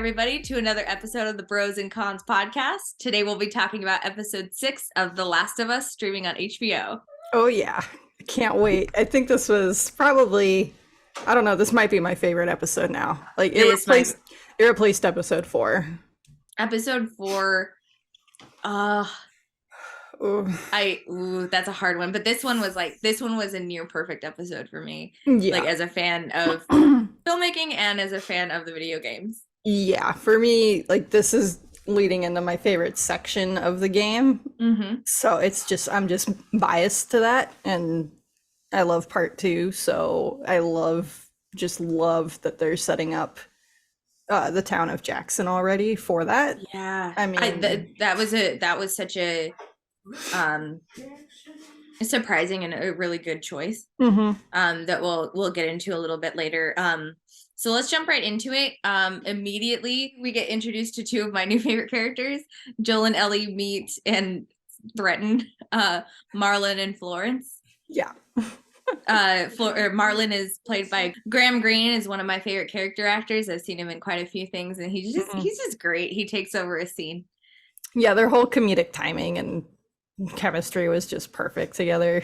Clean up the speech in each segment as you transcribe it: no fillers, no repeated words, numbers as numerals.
everybody, to another episode of the Bros and Cons podcast. Today we'll be talking about episode 6 of The Last of Us, streaming on HBO. Oh yeah, I can't wait. I think this was probably, I don't know, this might be my favorite episode now. Like it replaced episode 4. Episode 4, that's a hard one, but this one was a near perfect episode for me. Yeah. Like as a fan of filmmaking and as a fan of the video games. Yeah, for me, like this is leading into my favorite section of the game. Mm-hmm. So I'm just biased to that, and I love part 2. So I love that they're setting up the town of Jackson already for that. Yeah, I mean, that was such a surprising and a really good choice. Mm-hmm. That we'll get into a little bit later. So let's jump right into it. Immediately we get introduced to 2 of my new favorite characters. Joel and Ellie meet and threaten Marlon and Florence. Yeah. Marlon is played by Graham Greene, is one of my favorite character actors. I've seen him in quite a few things, and he's just great. He takes over a scene. Yeah, their whole comedic timing and chemistry was just perfect together.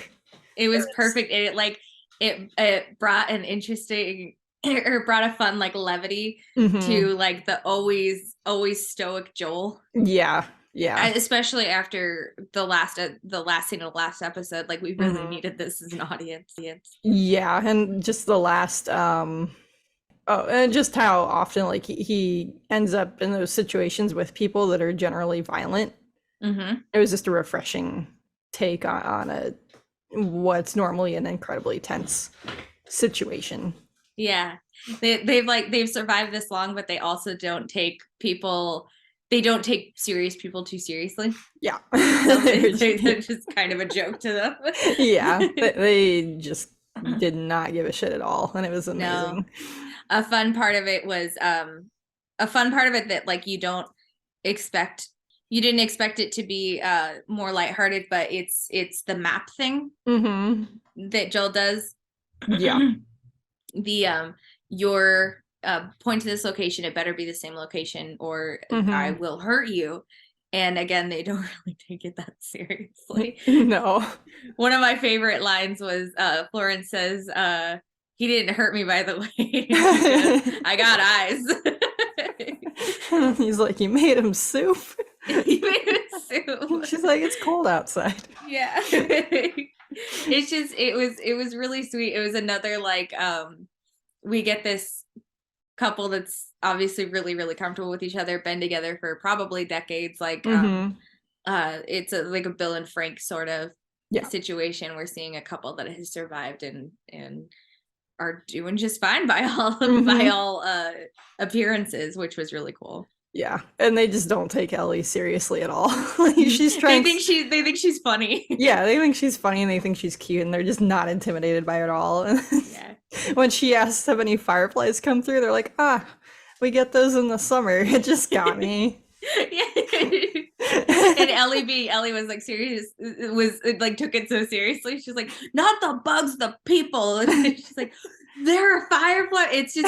It was perfect. It brought an interesting or brought a fun levity to the always stoic Joel. Yeah. Especially after the last scene of the last episode, we really needed this as an audience. Yeah, and just the last and just how often he ends up in those situations with people that are generally violent. It was just a refreshing take on what's normally an incredibly tense situation. Yeah, they've survived this long, but they also don't take serious people too seriously. Yeah. They're just kind of a joke to them. Yeah, they just did not give a shit at all, and it was amazing. No. A fun part of it that you didn't expect it to be more lighthearted, but it's the map thing that Joel does. Yeah. Your point to this location, it better be the same location or I will hurt you. And again, they don't really take it that seriously. No. One of my favorite lines was Florence says, he didn't hurt me, by the way. I got eyes. He's like, you made him soup. He made him soup. She's like, it's cold outside. Yeah. It was really sweet. It was another we get this couple that's obviously really, really comfortable with each other, been together for probably decades. It's a Bill and Frank sort of situation. We're seeing a couple that has survived and are doing just fine by all appearances, which was really cool. Yeah, and they just don't take Ellie seriously at all. She's trying. They think she's funny. Yeah, they think she's funny and they think she's cute, and they're just not intimidated by it at all. Yeah. When she asks how many fireflies come through, they're like, we get those in the summer. It just got me. And Ellie was serious, took it so seriously. She's like, not the bugs, the people. And she's like, they're a firefly. It's cute.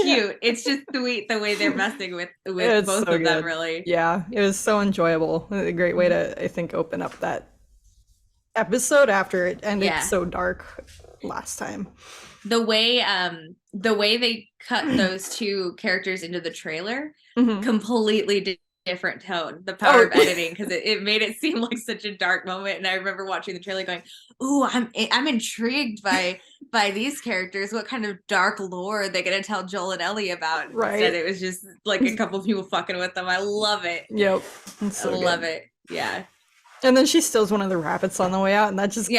Yeah. It's just sweet the way they're messing with both so of them, good. Really. Yeah, it was so enjoyable. A great way to, I think, open up that episode after it ended so dark last time. The way they cut those 2 characters into the trailer, completely different tone. The power of editing, because it made it seem like such a dark moment. And I remember watching the trailer going, "Ooh, I'm intrigued by these characters. What kind of dark lore are they going to tell Joel and Ellie about?" Right. Instead, it was just a couple of people fucking with them. I love it. Yep, so I love it. Yeah. And then she steals one of the rabbits on the way out, and that just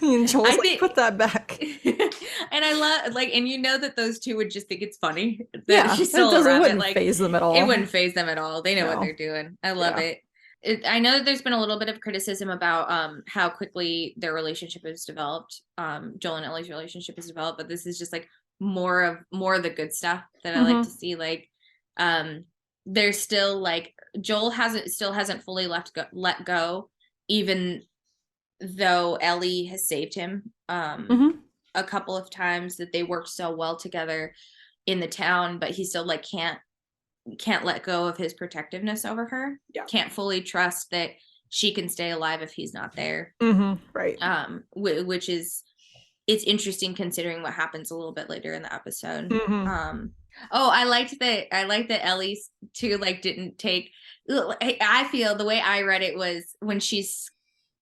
and Joel's put that back. And I love and that those 2 would just think it's funny. Yeah, she's still a rabbit. Wouldn't phase them at all. It wouldn't phase them at all. They know what they're doing. I love it. I know that there's been a little bit of criticism about how quickly their relationship has developed. Joel and Ellie's relationship has developed, but this is just more of the good stuff that I like to see. There's still Joel hasn't fully let go, even though Ellie has saved him a couple of times, that they worked so well together in the town, but he still can't can't let go of his protectiveness over her. Yeah. Can't fully trust that she can stay alive if he's not there. Right. Which is, it's interesting considering what happens a little bit later in the episode. I liked that Ellie too, like, didn't take, I feel the way I read it was when she's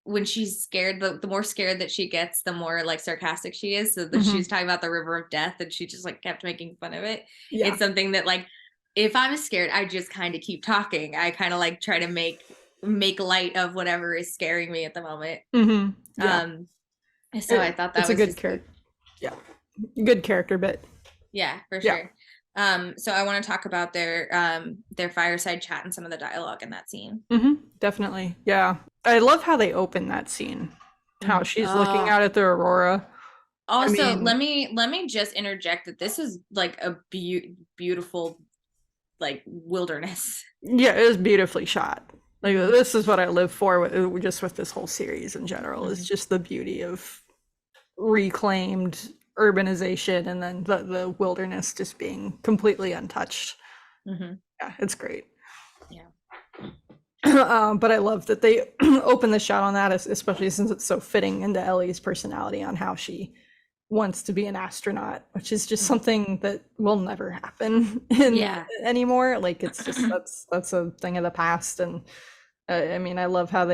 scared, the more scared that she gets, the more like sarcastic she is. So that she's talking about the river of death and she just like kept making fun of it. Yeah. It's something that, like, if I'm scared, I just kind of keep talking. I kind of like try to make light of whatever is scaring me at the moment. Yeah. So I thought that was a good character. Yeah. Good character bit. Yeah, for sure. So I want to talk about their fireside chat and some of the dialogue in that scene. Definitely. Yeah. I love how they open that scene. How she's looking out at the aurora. Also, let me just interject that this is like a beautiful, like, wilderness. Yeah, it was beautifully shot. Like, this is what I live for with this whole series in general, is just the beauty of reclaimed urbanization and then the wilderness just being completely untouched. Yeah, it's great. Yeah. But I love that they open the shot on that, especially since it's so fitting into Ellie's personality on how she wants to be an astronaut, which is just something that will never happen anymore. Like, it's just that's a thing of the past. And I mean, I love how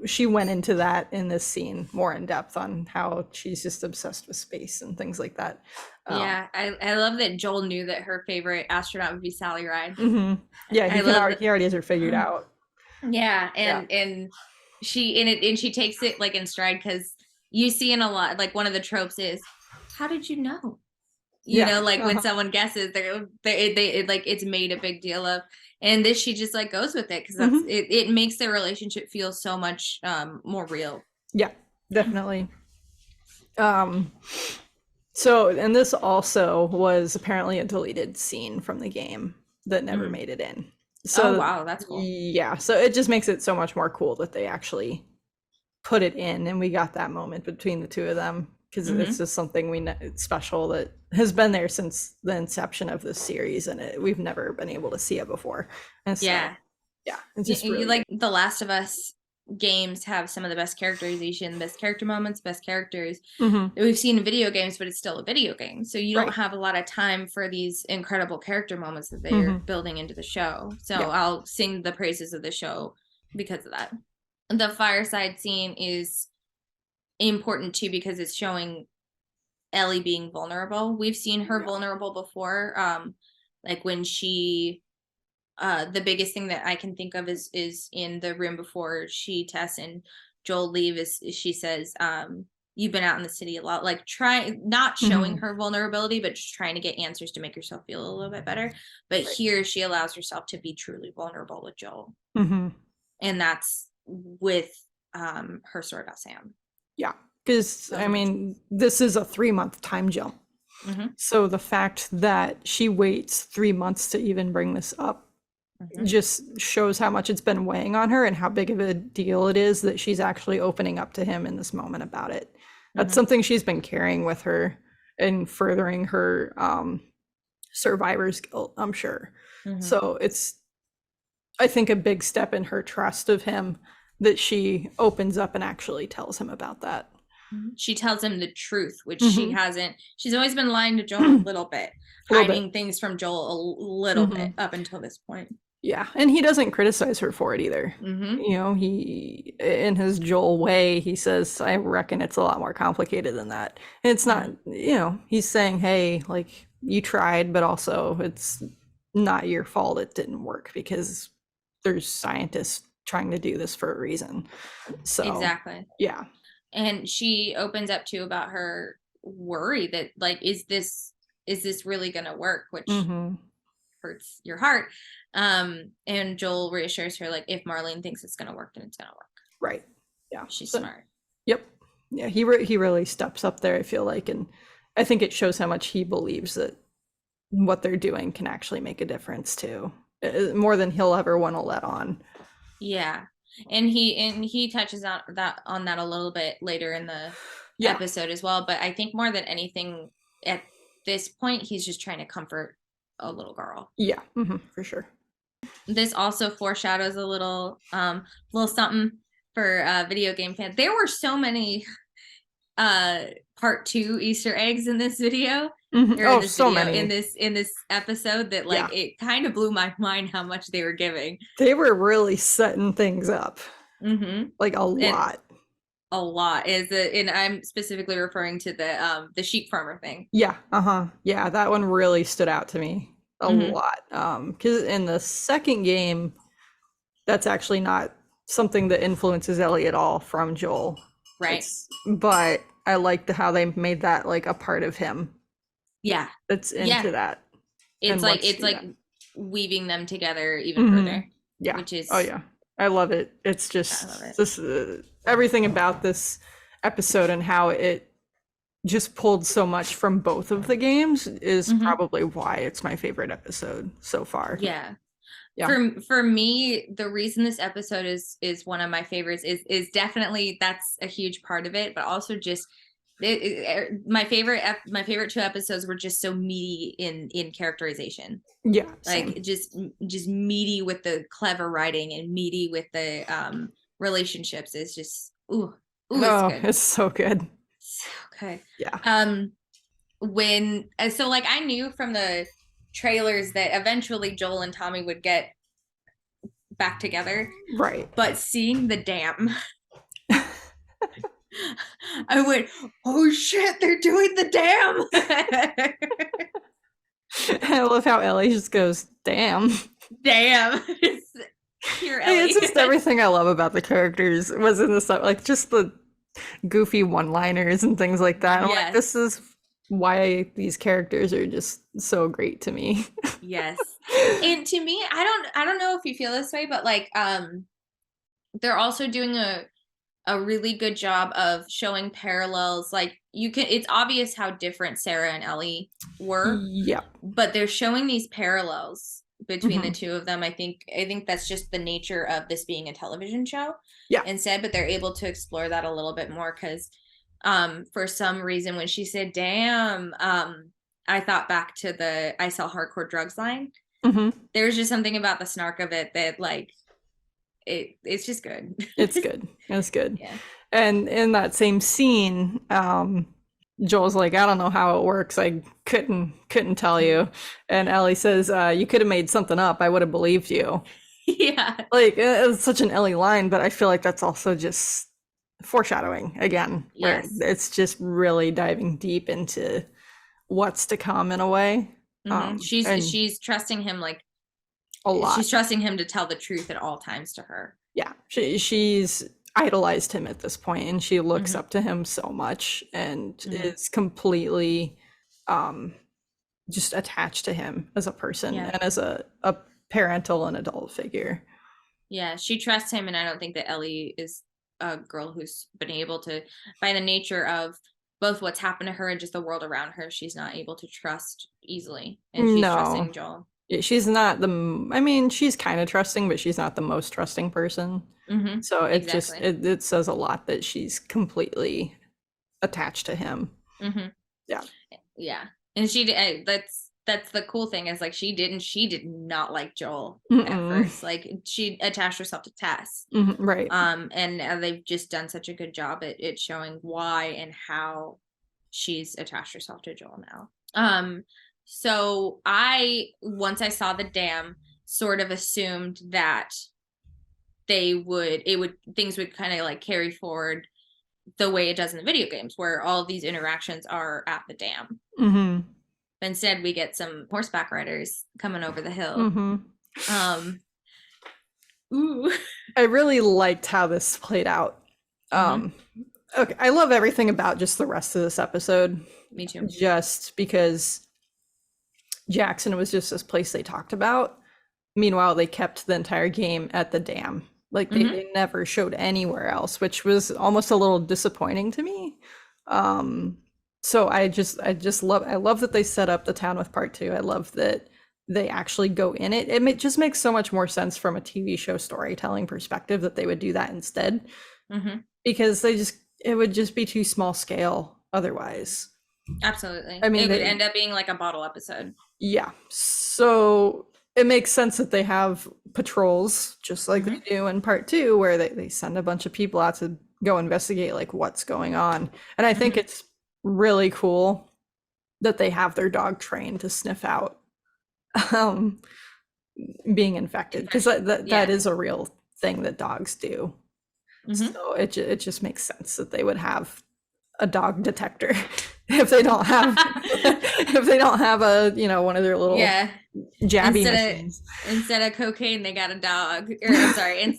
she went into that in this scene more in depth on how she's just obsessed with space and things like that. Yeah, I love that Joel knew that her favorite astronaut would be Sally Ride. Yeah, he already has her figured out. Yeah, and she takes it like in stride, because you see in a lot, like, one of the tropes is, how did you know? You know, like, when someone guesses, they like, it's made a big deal of. And this, she just like goes with it, because it makes their relationship feel so much more real. Yeah, definitely. So, and this also was apparently a deleted scene from the game that never made it in. So, wow, that's cool. Yeah, so it just makes it so much more cool that they actually put it in, and we got that moment between the two of them, because it's just something special that has been there since the inception of this series, and we've never been able to see it before. And so, yeah, it's just really like The Last of Us games have some of the best characterization, best character moments, best characters that we've seen in video games, but it's still a video game, so you don't have a lot of time for these incredible character moments that they're building into the show. So I'll sing the praises of the show because of that. The fireside scene is important too, because it's showing Ellie being vulnerable. We've seen her vulnerable before, like when she the biggest thing that I can think of is in the room before Tess and Joel leave, is she says, you've been out in the city a lot, like, not showing her vulnerability, but just trying to get answers to make herself feel a little bit better. But here she allows herself to be truly vulnerable with Joel. And that's with her story about Sam. Yeah, because I mean, this is a 3-month time jump. So the fact that she waits 3 months to even bring this up just shows how much it's been weighing on her and how big of a deal it is that she's actually opening up to him in this moment about it. That's something she's been carrying with her and furthering her survivor's guilt, I'm sure. So it's, I think, a big step in her trust of him that she opens up and actually tells him about that. She tells him the truth, which she hasn't. She's always been lying to Joel a little bit, hiding things from Joel a little bit up until this point. Yeah, and he doesn't criticize her for it either. You know, he, in his Joel way, he says, I reckon it's a lot more complicated than that. And it's not, you know, he's saying, hey, like, you tried, but also it's not your fault it didn't work, because there's scientists trying to do this for a reason. So exactly. Yeah. And she opens up too about her worry that, like, is this really gonna work, which hurts your heart. And Joel reassures her, like, if Marlene thinks it's gonna work, then it's gonna work. Right. Yeah, she's smart. Yep. Yeah, he really steps up there, I feel like, and I think it shows how much he believes that what they're doing can actually make a difference too, more than he'll ever want to let on. Yeah. And he touches on that a little bit later in the episode as well. But I think more than anything at this point, he's just trying to comfort a little girl. Yeah, for sure. This also foreshadows a little something for video game fans. There were so many part 2 Easter eggs in this video. Many in this episode that like it kind of blew my mind how much they were giving. They were really setting things up. Like a lot. A lot is it, and I'm specifically referring to the sheep farmer thing. Yeah, yeah, that one really stood out to me a lot. Because in the second game, that's actually not something that influences Ellie at all from Joel. Right. But I liked how they made that like a part of him. Yeah. That's into that. It's like weaving them together even further. Yeah. Which is I love it. It's just this everything about this episode and how it just pulled so much from both of the games is probably why it's my favorite episode so far. Yeah. For me, the reason this episode is one of my favorites is definitely that's a huge part of it, but also just my favorite 2 episodes were just so meaty in characterization. Yeah, like just meaty with the clever writing and meaty with the relationships. It's just it's good. It's so good. So good. Yeah. So like I knew from the trailers that eventually Joel and Tommy would get back together. Right. But seeing the dam, I went, oh shit, they're doing the dam. I love how Ellie just goes, damn. It's pure Ellie. It's just everything I love about the characters was in this, like just the goofy one-liners and things like that. I'm like, this is why these characters are just so great to me. Yes. And to me, I don't know if you feel this way, but like they're also doing a really good job of showing parallels. Like it's obvious how different Sarah and Ellie were. Yeah. But they're showing these parallels between the two of them. I think that's just the nature of this being a television show. Yeah. Instead, but they're able to explore that a little bit more because for some reason when she said damn, I thought back to the I sell hardcore drugs line. There was just something about the snark of it that like it's just good. It's good. It's good. Yeah. And in that same scene, Joel's like, I don't know how it works. I couldn't tell you. And Ellie says, you could have made something up. I would have believed you. Yeah. Like it's such an Ellie line, but I feel like that's also just foreshadowing again. Yes. Where it's just really diving deep into what's to come in a way. She's trusting him like a lot. She's trusting him to tell the truth at all times to her. Yeah. She's idolized him at this point and she looks up to him so much and is completely just attached to him as a person and as a parental and adult figure. Yeah, she trusts him, and I don't think that Ellie is a girl who's been able to, by the nature of both what's happened to her and just the world around her, she's not able to trust easily. And she's trusting Joel. She's not she's kind of trusting, but she's not the most trusting person. So it just it says a lot that she's completely attached to him. Yeah, and that's the cool thing is like she did not like Joel at first. Like she attached herself to Tess. Right. And they've just done such a good job at showing why and how she's attached herself to Joel now. So once I saw the dam, sort of assumed that things would kind of like carry forward the way it does in the video games, where all of these interactions are at the dam. Instead, we get some horseback riders coming over the hill. I really liked how this played out. Okay, I love everything about just the rest of this episode. Me too. Just because Jackson was just this place they talked about. Meanwhile, they kept the entire game at the dam. Like they never showed anywhere else, which was almost a little disappointing to me. So I love that they set up the town with part 2. I love that they actually go in it. It just makes so much more sense from a TV show storytelling perspective that they would do that instead. Because it would just be too small scale otherwise. Absolutely. I mean, it would end up being like a bottle episode. Yeah. So it makes sense that they have patrols just like they Mm-hmm. do in part two, where they send a bunch of people out to go investigate like what's going on. And I think Mm-hmm. it's really cool that they have their dog trained to sniff out um, being infected, because Infection. that Yeah. is a real thing that dogs do. Mm-hmm. So it just makes sense that they would have a dog detector if they don't have if they don't have a one of their little Yeah. jabby Instead of machines. instead of cocaine, they got a dog. Or I'm sorry,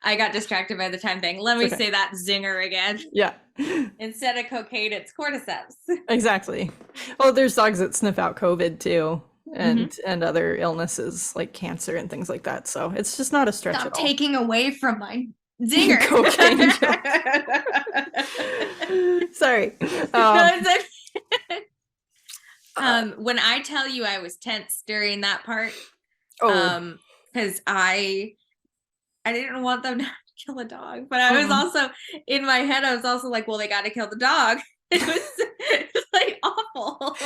I got distracted by the time thing. Let It's me okay. say that zinger again. Yeah. Instead of cocaine, it's cordyceps. Exactly. Well, there's dogs that sniff out COVID too, Mm-hmm. and other illnesses like cancer and things like that. So it's just not a stretch at Stop all. taking away from my zinger. Cocaine joke. Sorry. No, it's when I tell you I was tense during that part, Oh. because I didn't want them to kill a dog, but I was Mm-mm. also in my head, I was also like, well, they got to kill the dog. It was like awful.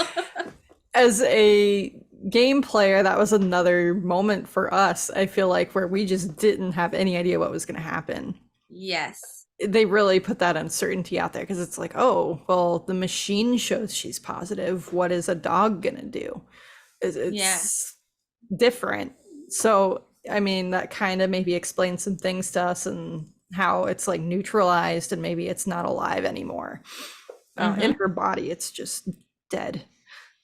As a game player, that was another moment for us, I feel like, where we just didn't have any idea what was going to happen. Yes. They really put that uncertainty out there, because it's like, oh, well, the machine shows she's positive. What is a dog going to do? Yeah. It's different. So, I mean, that kind of maybe explains some things to us, and how it's like neutralized and maybe it's not alive anymore. In Mm-hmm. her body, it's just dead.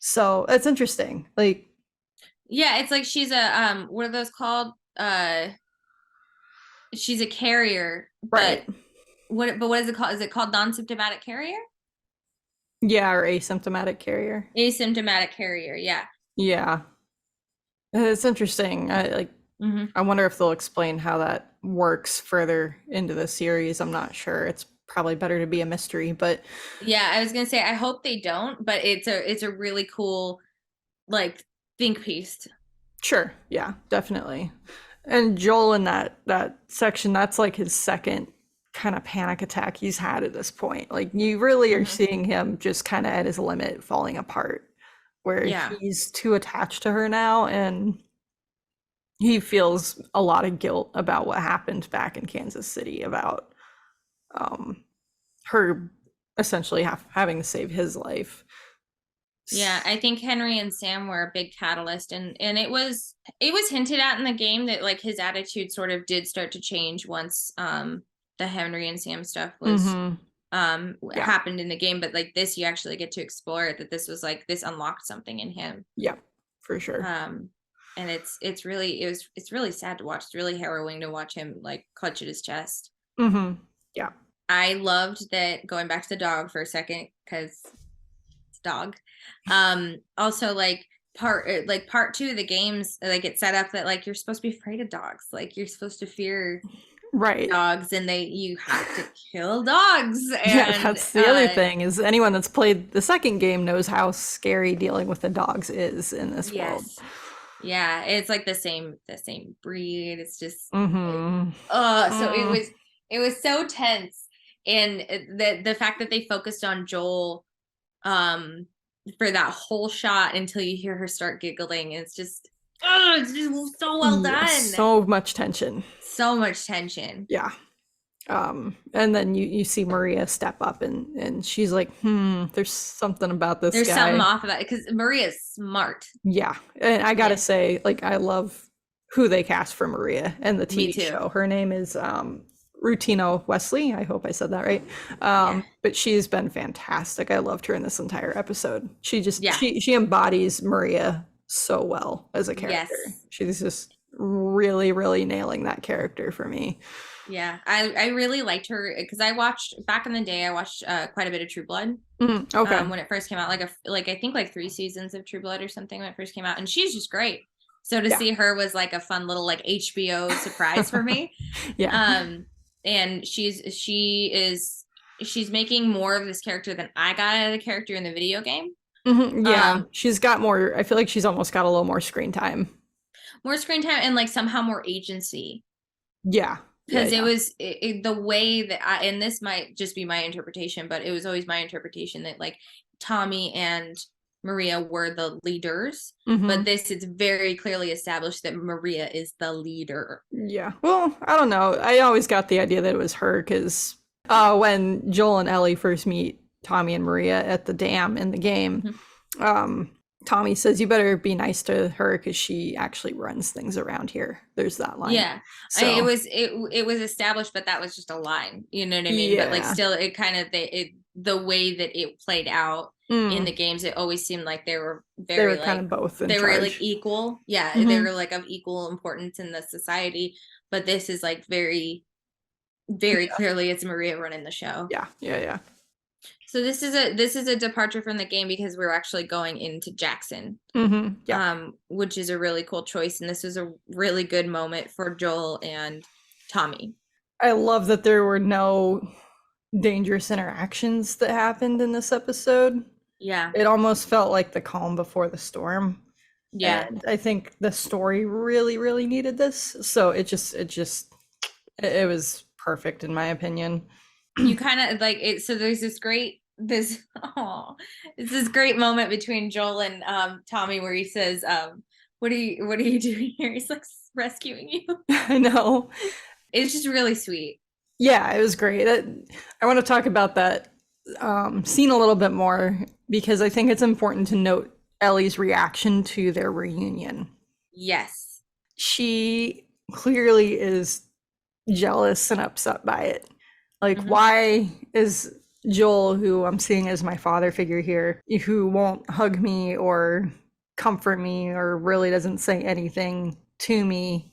So it's interesting. Like, Yeah, it's like she's a what are those called? She's a carrier, but right. what is it called? Is it called non-symptomatic carrier? Yeah, or asymptomatic carrier. Asymptomatic carrier, yeah. Yeah. It's interesting. Mm-hmm. I wonder if they'll explain how that works further into the series. I'm not sure. It's probably better to be a mystery, but Yeah, I was gonna say I hope they don't, but it's a really cool like think piece. sure. Yeah, definitely. And Joel in that section, that's like his second kind of panic attack he's had at this point. Like, you really are Mm-hmm. seeing him just kind of at his limit, falling apart, where Yeah. he's too attached to her now, and he feels a lot of guilt about what happened back in Kansas City, about um, her essentially having to save his life. Yeah, I think Henry and Sam were a big catalyst, and it was hinted at in the game that like his attitude sort of did start to change once the Henry and Sam stuff was Mm-hmm. Yeah. happened in the game, but like this you actually get to explore it, that this was like this unlocked something in him. Yeah, for sure. Um and it's really sad to watch. It's really harrowing to watch him like clutch at his chest. Mm-hmm. Yeah. I loved that, going back to the dog for a second, because dog. Also part two of the games, like it's set up that like you're supposed to be afraid of dogs. Like you're supposed to fear Right. dogs, and you have to kill dogs. Yeah, And that's the other thing, is anyone that's played the second game knows how scary dealing with the dogs is in this world. yes. Yeah, it's like the same breed. It's just Mm-hmm. so it was so tense. And the fact that they focused on Joel for that whole shot until you hear her start giggling, it's just it's just so well done. So much tension. So much tension. Yeah. And then you see Maria step up, and she's like, there's something about this There's guy. something off of that, because Maria's smart. Yeah. And I gotta say, like, I love who they cast for Maria and the Me TV too. show. Her name is Rutino Wesley. I hope I said that right. Yeah. But she's been fantastic. I loved her in this entire episode. She just Yeah. she embodies Maria so well as a character. Yes. She's just really, really nailing that character for me. Yeah, I really liked her, because I watched back in the day. I watched quite a bit of True Blood. Okay. When it first came out, like I think like 3 seasons of True Blood or something when it first came out, and she's just great. So to see her was like a fun little like HBO surprise for me. Yeah. And she's making more of this character than I got out of the character in the video game. Yeah, she's got more. I feel like she's almost got a little more screen time. More screen time, and like somehow more agency. Yeah. Because it was the way that and this might just be my interpretation, but it was always my interpretation that like Tommy and Maria were the leaders, Mm-hmm. but this is very clearly established that Maria is the leader. Yeah. Well, I don't know. I always got the idea that it was her because when Joel and Ellie first meet Tommy and Maria at the dam in the game, Tommy says, "You better be nice to her because she actually runs things around here." There's that line. Yeah, so it was established, but that was just a line. You know what I mean? Yeah. But like, still, it kind of the way that it played out in the games, it always seemed like they were very kind of both. They were like equal. Yeah, they were like of equal importance in the society. But this is like very, very clearly it's Maria running the show. Yeah. So this is a departure from the game because we're actually going into Jackson, which is a really cool choice, and this was a really good moment for Joel and Tommy. I love that there were no dangerous interactions that happened in this episode. Yeah, it almost felt like the calm before the storm. Yeah, and I think the story really, really needed this. So it was perfect in my opinion. You kind of like it. So there's this great moment between Joel and Tommy where he says, what are you doing here? He's like rescuing you. I know. It's just really sweet. Yeah, it was great. I want to talk about that scene a little bit more because I think it's important to note Ellie's reaction to their reunion. Yes. She clearly is jealous and upset by it. Like, why is Joel, who I'm seeing as my father figure here, who won't hug me or comfort me or really doesn't say anything to me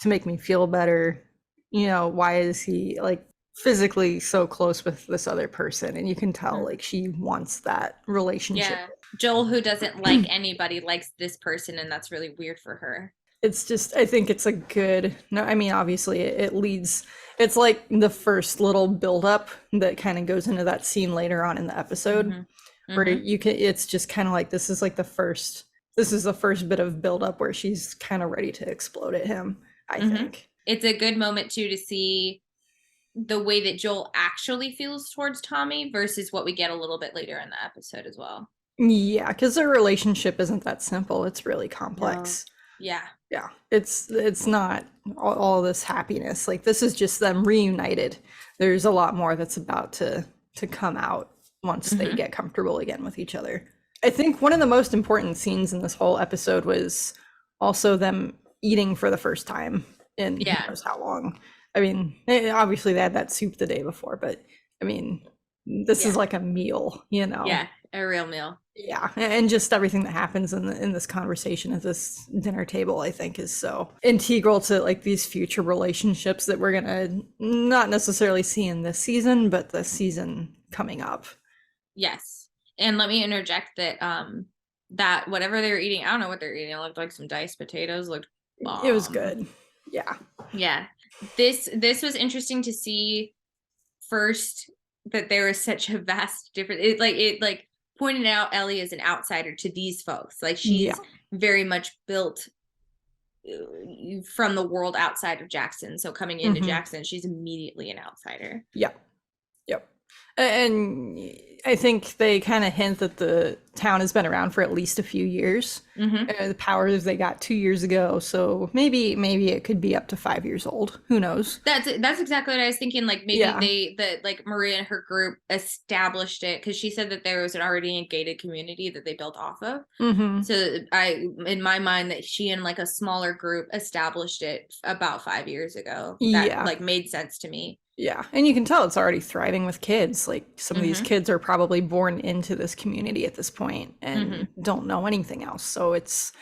to make me feel better, why is he like physically so close with this other person? And you can tell like she wants that relationship. Yeah. Joel, who doesn't like anybody, likes this person, and that's really weird for her. It's just, I think it's a good, no, I mean, obviously it leads, it's like the first little buildup that kind of goes into that scene later on in the episode where it's just kind of like, this is the first bit of buildup where she's kind of ready to explode at him, I think. It's a good moment too to see the way that Joel actually feels towards Tommy versus what we get a little bit later in the episode as well. Yeah, because their relationship isn't that simple. It's really complex. No. Yeah. It's not all this happiness. Like, this is just them reunited. There's a lot more that's about to come out once they get comfortable again with each other. I think one of the most important scenes in this whole episode was also them eating for the first time in who knows how long. I mean, obviously they had that soup the day before, but I mean, this is like a meal, Yeah, a real meal. Yeah, and just everything that happens in this conversation at this dinner table, I think, is so integral to like these future relationships that we're gonna not necessarily see in this season, but the season coming up. Yes, and let me interject that that whatever they were eating, I don't know what they're eating. It looked like some diced potatoes. It was good. Yeah. This was interesting to see. First, that there was such a vast difference. It pointed out Ellie as an outsider to these folks. Like, she's very much built from the world outside of Jackson. So coming into Jackson, she's immediately an outsider. Yep. And I think they kind of hint that the town has been around for at least a few years. The powers they got 2 years ago, so maybe it could be up to 5 years old. Who knows? That's exactly what I was thinking. Like, maybe Maria and her group established it because she said that there was an already a gated community that they built off of. So in my mind, that she and like a smaller group established it about 5 years ago. That made sense to me. Yeah, and you can tell it's already thriving with kids. Like, some of these kids are probably born into this community at this point and don't know anything else. So it's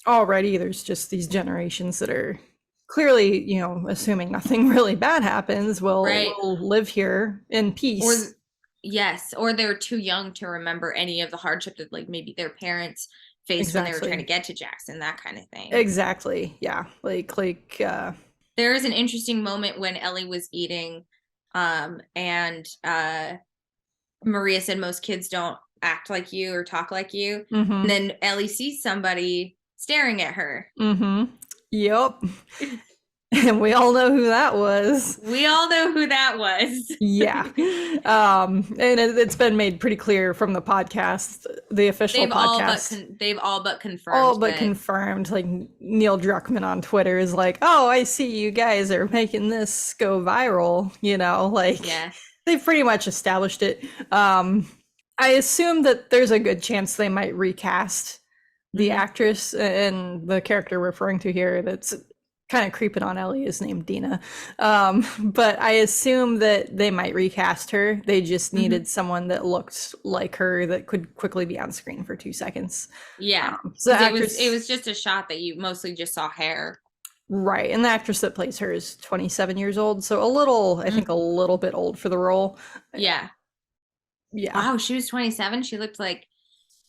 already, there's just these generations that are clearly, assuming nothing really bad happens, will live here in peace. Or they're too young to remember any of the hardship that like maybe their parents faced when they were trying to get to Jackson, that kind of thing. Exactly. Yeah. There is an interesting moment when Ellie was eating, and Maria said most kids don't act like you or talk like you. And then Ellie sees somebody staring at her. Yep. And we all know who that was. We all know who that was. Yeah. And it's been made pretty clear from the podcast, the official podcast. They've all but confirmed. All but confirmed. Like Neil Druckmann on Twitter is like, oh, I see you guys are making this go viral. You know, like they've pretty much established it. I assume that there's a good chance they might recast the actress, and the character we're referring to here that's kind of creeping on Ellie is named Dina. But I assume that they might recast her. They just needed someone that looked like her that could quickly be on screen for 2 seconds. Yeah. So it was just a shot that you mostly just saw hair. Right. And the actress that plays her is 27 years old. So I think a little bit old for the role. Yeah. Yeah. Wow, she was 27. She looked like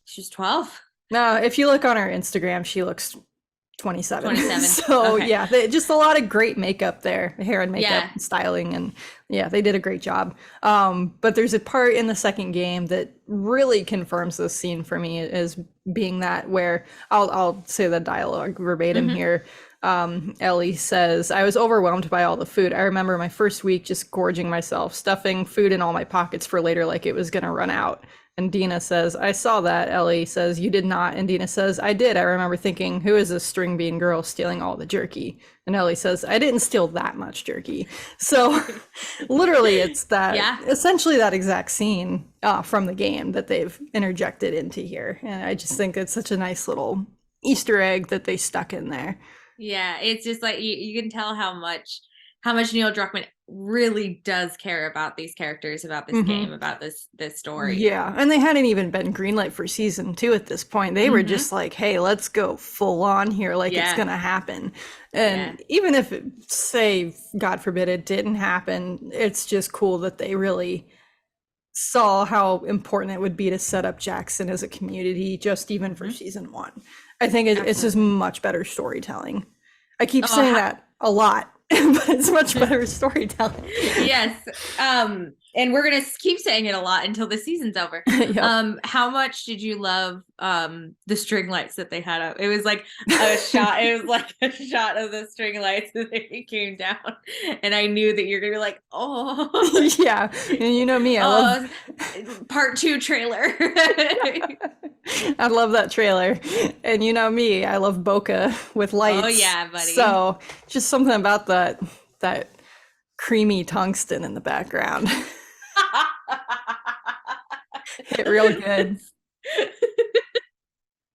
she was 12. No, if you look on her Instagram, she looks 27. So yeah, just a lot of great makeup there, hair and makeup and styling, and they did a great job. But there's a part in the second game that really confirms this scene for me as being that where I'll say the dialogue verbatim here. Ellie says, I was overwhelmed by all the food. I remember my first week just gorging myself, stuffing food in all my pockets for later like it was gonna run out. And Dina says, I saw that. Ellie says, you did not. And Dina says, I did. I remember thinking, who is this string bean girl stealing all the jerky? And Ellie says, I didn't steal that much jerky. So literally it's that, essentially that exact scene from the game that they've interjected into here. And I just think it's such a nice little Easter egg that they stuck in there. Yeah, it's just like you can tell how much Neil Druckmann really does care about these characters, about this game, about this story. Yeah, and they hadn't even been greenlit for season 2 at this point. They were just like, hey, let's go full on here, like it's gonna happen. And even if say, God forbid, it didn't happen, it's just cool that they really saw how important it would be to set up Jackson as a community, just even for season 1. I think it's just much better storytelling. I keep saying that a lot, but it's much better storytelling. Yes. And we're going to keep saying it a lot until the season's over. How much did you love the string lights that they had up? It was like a shot. It was like a shot of the string lights that they came down. And I knew that you're going to be like, oh. Yeah. And you know me, I love part 2 trailer. I love that trailer. And you know me, I love bokeh with lights. Oh yeah, buddy. So just something about that creamy tungsten in the background. Hit real good.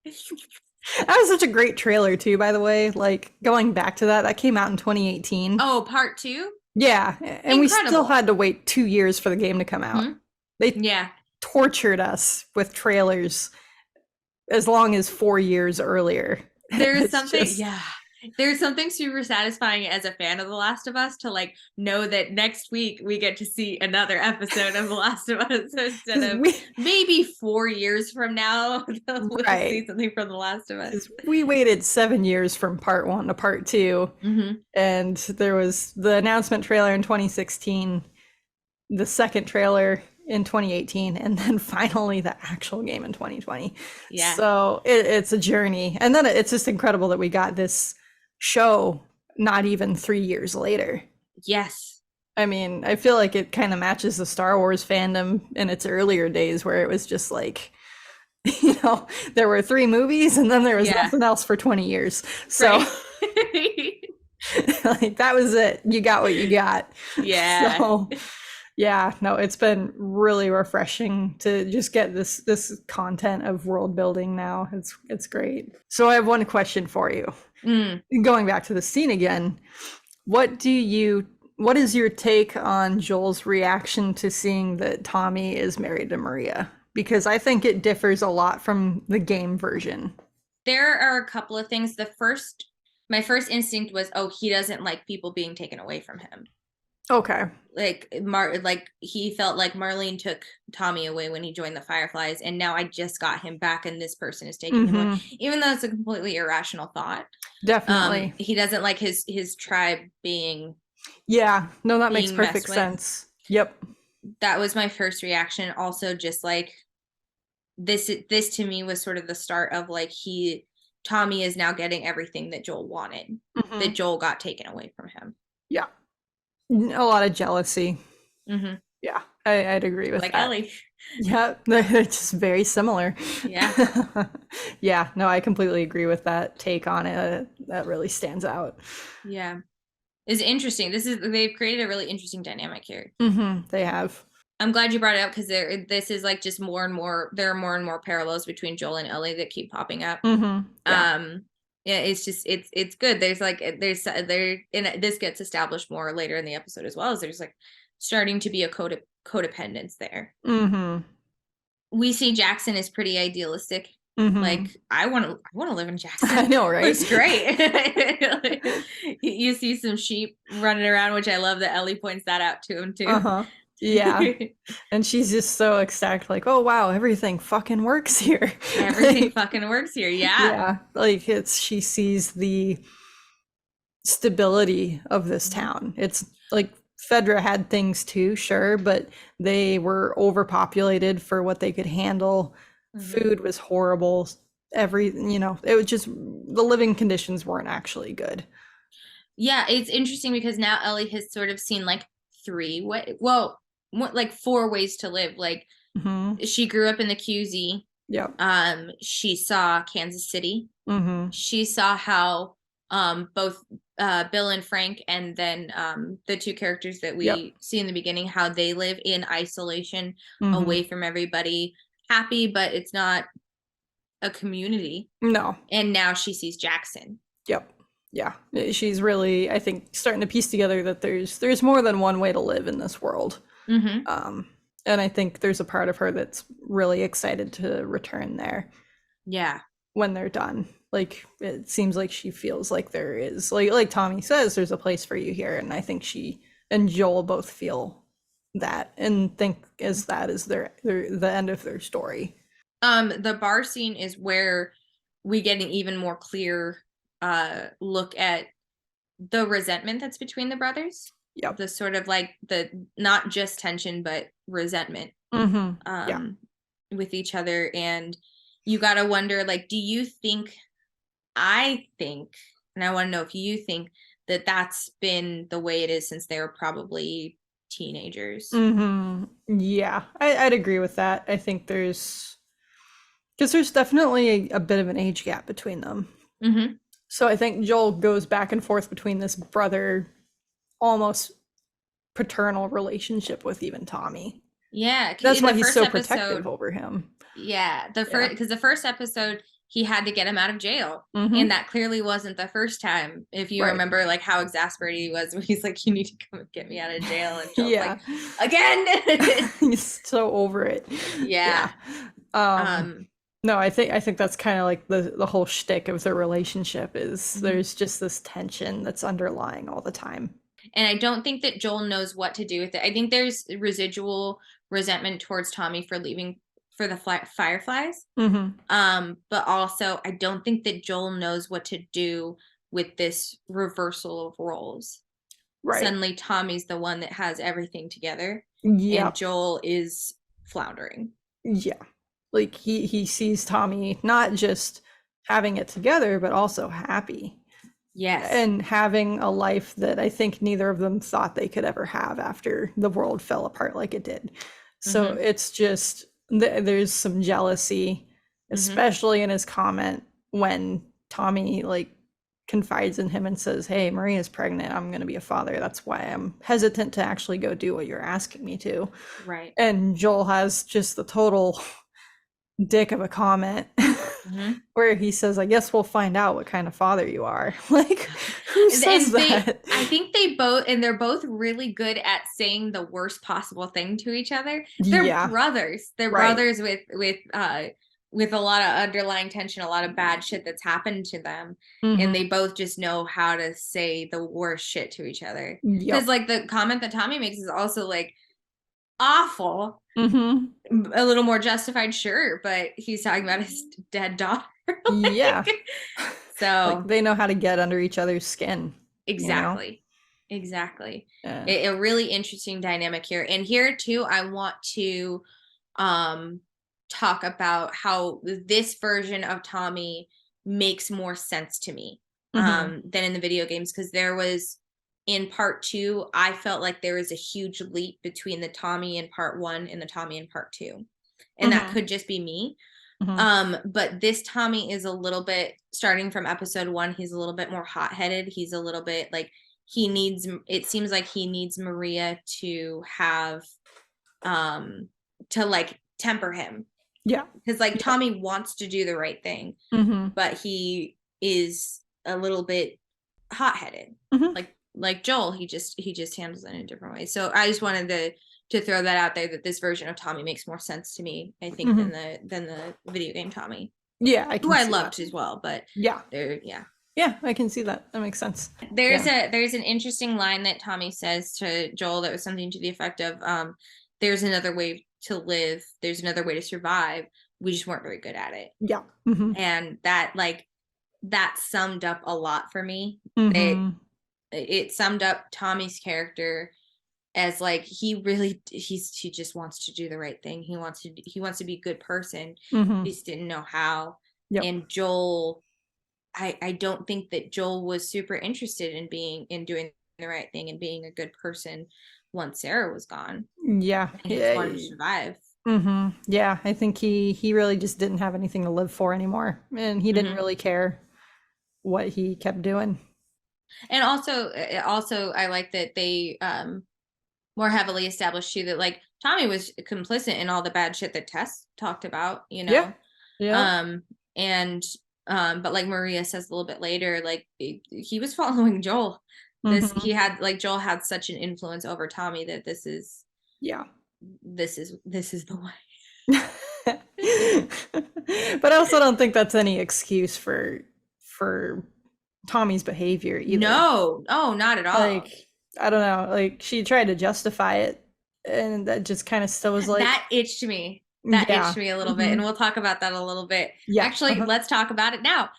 That was such a great trailer too, by the way. Like going back to that came out in 2018. Oh, part 2? Yeah. And we still had to wait 2 years for the game to come out. They tortured us with trailers as long as 4 years earlier. There's something there's something super satisfying as a fan of The Last of Us to like know that next week we get to see another episode of The Last of Us instead of maybe 4 years from now we'll see something from The Last of Us. We waited 7 years from part 1 to part 2, and there was the announcement trailer in 2016, the second trailer in 2018, and then finally the actual game in 2020. So it's a journey, and then it's just incredible that we got this show not even 3 years later. Yes. I mean, I feel like it kind of matches the Star Wars fandom in its earlier days where it was just like, you know, there were 3 movies and then there was nothing else for 20 years. So like that was it. You got what you got. Yeah. So yeah, no, it's been really refreshing to just get this content of world building now. It's great. So I have one question for you. Going back to the scene again, what is your take on Joel's reaction to seeing that Tommy is married to Maria? Because I think it differs a lot from the game version. There are a couple of things. My first instinct was, oh, he doesn't like people being taken away from him. Okay. Like he felt like Marlene took Tommy away when he joined the Fireflies, and now I just got him back and this person is taking him away. Even though it's a completely irrational thought. Definitely. He doesn't like his tribe being that makes perfect sense. Yep. That was my first reaction. Also, just like this to me was sort of the start of like he Tommy is now getting everything that Joel wanted, that Joel got taken away from him. Yeah. A lot of jealousy. Yeah, I'd agree with like that. Ellie. Yeah, they're just very similar. Yeah. Yeah, no, I completely agree with that take on it. That really stands out. Yeah. It's interesting. They've created a really interesting dynamic here. They have. I'm glad you brought it up because this is like just more and more. There are more and more parallels between Joel and Ellie that keep popping up. Yeah. Yeah, it's just it's good. There's and this gets established more later in the episode as well. As there's like starting to be a codependence there. We see Jackson is pretty idealistic. Like I want to live in Jackson. I know, right? It's great. You see some sheep running around, which I love that Ellie points that out to him too. Yeah. And she's just so ecstatic, like, oh wow, everything fucking works here. Everything fucking works here. Yeah. Like she sees the stability of this town. It's like Fedra had things too, sure, but they were overpopulated for what they could handle. Food was horrible. It was just the living conditions weren't actually good. Yeah, it's interesting because now Ellie has sort of seen like like 4 ways to live. Like she grew up in the QZ. Yep. She saw Kansas City. She saw how both Bill and Frank, and then the 2 characters that we see in the beginning, how they live in isolation, away from everybody, happy, but it's not a community. No. And now she sees Jackson. Yep. Yeah. She's really, I think, starting to piece together that there's more than one way to live in this world. And I think there's a part of her that's really excited to return there. Yeah. When they're done. Like, it seems like she feels like there is, like Tommy says, there's a place for you here. And I think she and Joel both feel that and think that is the end of their story. The bar scene is where we get an even more clear look at the resentment that's between the brothers. Yep. The sort of like the not just tension but resentment with each other. And you gotta wonder, like, do you think, I think, and I want to know if you think that that's been the way it is since they were probably teenagers. Yeah, I'd agree with that. I think because there's definitely a bit of an age gap between them. So I think Joel goes back and forth between this brother, almost paternal relationship with even Tommy. Yeah, that's why he's so protective over him. Yeah, because the first episode he had to get him out of jail, and that clearly wasn't the first time. If you remember, like how exasperated he was when he's like, "You need to come and get me out of jail," and Joel's like, "Again." He's so over it. Yeah. No, I think that's kind of like the whole shtick of their relationship is there's just this tension that's underlying all the time. And I don't think that Joel knows what to do with it. I think there's residual resentment towards Tommy for leaving for the Fireflies. But also I don't think that Joel knows what to do with this reversal of roles. Suddenly Tommy's the one that has everything together. And Joel is floundering. Yeah. Like he sees Tommy not just having it together, but also happy. Yes. And having a life that I think neither of them thought they could ever have after the world fell apart like it did. So it's just, there's some jealousy, especially in his comment when Tommy like confides in him and says, "Hey, Maria's pregnant. I'm going to be a father. That's why I'm hesitant to actually go do what you're asking me to." Right. And Joel has just the total dick of a comment where he says, "I guess we'll find out what kind of father you are." Like, who says that? I think they're both really good at saying the worst possible thing to each other. They're brothers. They're brothers with a lot of underlying tension, a lot of bad shit that's happened to them. And they both just know how to say the worst shit to each other. Because like the comment that Tommy makes is also like awful. A little more justified, sure, but he's talking about his dead daughter. So like, they know how to get under each other's skin. Exactly. A really interesting dynamic here. And here too, I want to talk about how this version of Tommy makes more sense to me Mm-hmm. than in the video games, because there was in part 2, I felt like there was a huge leap between the Tommy in part 1 and the Tommy in part 2. And that Mm-hmm. could just be me. Mm-hmm. But this Tommy is a little bit, starting from episode 1, he's a little bit more hot-headed. He's a little bit like, it seems like he needs Maria to have to like temper him. Yeah. Because like Tommy wants to do the right thing, Mm-hmm. but he is a little bit hot-headed. Mm-hmm. Like Joel, he just handles it in a different way. So I just wanted to throw that out there, that this version of Tommy makes more sense to me, I think, Mm-hmm. than the video game Tommy. Yeah, I can who I see loved that. as well, but Yeah. Yeah, I can see that. That makes sense. There's an interesting line that Tommy says to Joel that was something to the effect of, there's another way to live, there's another way to survive, we just weren't very good at it. Yeah. Mm-hmm. And that summed up a lot for me. Mm-hmm. It summed up Tommy's character as like, he just wants to do the right thing, he wants to be a good person. Mm-hmm. He just didn't know how. Yep. And Joel, I don't think that Joel was super interested in doing the right thing and being a good person once Sarah was gone. Yeah. He just wanted to survive. Mm-hmm. Yeah, I think he really just didn't have anything to live for anymore, and he didn't really care what he kept doing. And also I like that they more heavily established too that like Tommy was complicit in all the bad shit that Tess talked about, you know. Yeah. And but like Maria says a little bit later, like he was following Joel. Joel had such an influence over Tommy that this is the way. But I also don't think that's any excuse for Tommy's behavior either. No, not at all. Like, I don't know, like she tried to justify it, and that just kind of still was like, that itched me. Itched me a little bit, and we'll talk about that a little bit. Actually, let's talk about it now.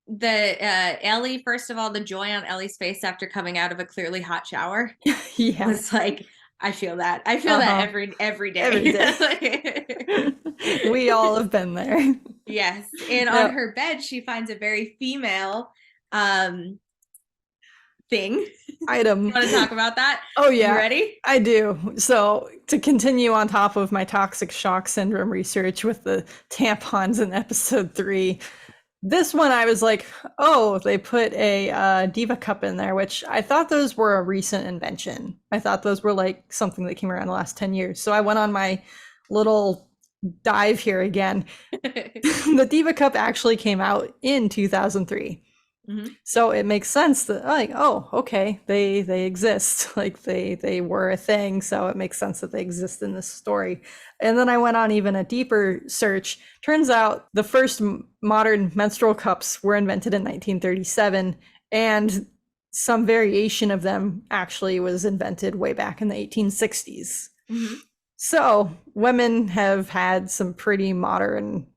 Ellie, first of all, the joy on Ellie's face after coming out of a clearly hot shower was like, I feel that every day. We all have been there. Yes. And on her bed she finds a very female thing. Item. You want to talk about that? Oh yeah. You ready? I do. So to continue on top of my toxic shock syndrome research with the tampons in episode 3, this one I was like, oh, they put a Diva Cup in there, which I thought those were a recent invention. I thought those were like something that came around the last 10 years. So I went on my little dive here again. The Diva Cup actually came out in 2003. Mm-hmm. So it makes sense that like, oh, okay, they exist, like they were a thing, so it makes sense that they exist in this story. And then I went on even a deeper search. Turns out the first modern menstrual cups were invented in 1937, and some variation of them actually was invented way back in the 1860s. Mm-hmm. So women have had some pretty modern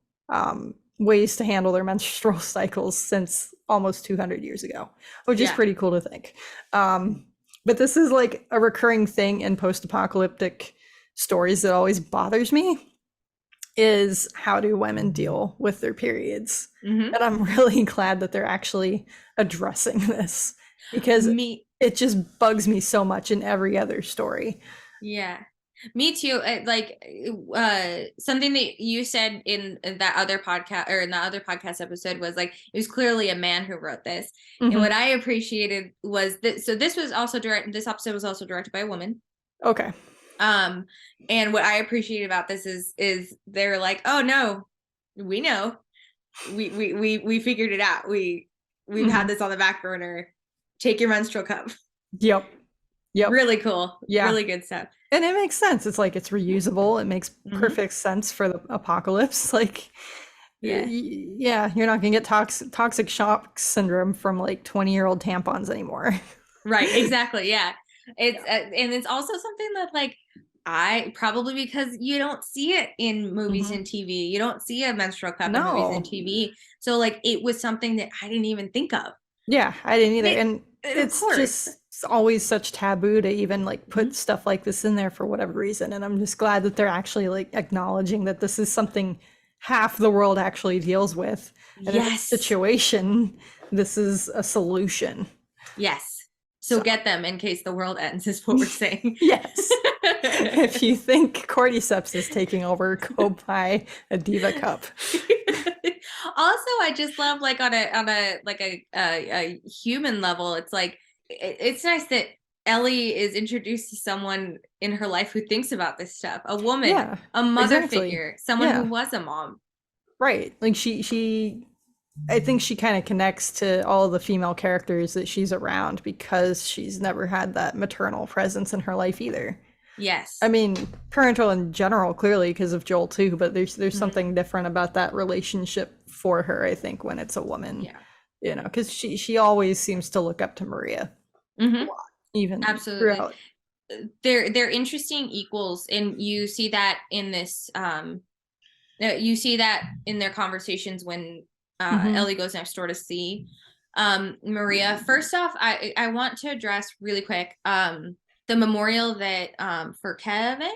ways to handle their menstrual cycles since almost 200 years ago, which is pretty cool to think. But this is like a recurring thing in post-apocalyptic stories that always bothers me, is how do women deal with their periods? Mm-hmm. And I'm really glad that they're actually addressing this, because it just bugs me so much in every other story. Yeah. Me too. Like something that you said in that other podcast, or in the other podcast episode, was like, it was clearly a man who wrote this. Mm-hmm. And what I appreciated was that, so this episode was also directed by a woman. Okay. And what I appreciate about this is they're like, oh no, we know, we figured it out. We've mm-hmm. had this on the back burner. Take your menstrual cup. Yep. Really cool. Yeah. Really good stuff. And it makes sense. It's like, it's reusable. It makes mm-hmm. perfect sense for the apocalypse. Like, yeah, you're not going to get toxic shock syndrome from like 20-year-old tampons anymore. Right. Exactly. Yeah. It's and it's also something that like, I probably, because you don't see it in movies mm-hmm. and TV. You don't see a menstrual cup in movies and TV. So like, it was something that I didn't even think of. Yeah, I didn't either. And it's just always such taboo to even like put mm-hmm. stuff like this in there for whatever reason. And I'm just glad that they're actually like acknowledging that this is something half the world actually deals with. And in this Yes. situation, this is a solution. Yes. So get them in case the world ends, is what we're saying. Yes. If you think cordyceps is taking over, go buy a Diva cup. Also, I just love, like, on a human level, it's like, it's nice that Ellie is introduced to someone in her life who thinks about this stuff. A woman, a mother figure, someone who was a mom. Right. Like she I think she kind of connects to all the female characters that she's around because she's never had that maternal presence in her life either. Yes. I mean, parental in general, clearly because of Joel too, but there's something different about that relationship for her, I think, when it's a woman. Yeah. You know, because she always seems to look up to Maria a lot, even absolutely throughout. They're interesting equals, and you see that in this you see that in their conversations when Ellie goes next door to see Maria. First off, I want to address really quick the memorial that for Kevin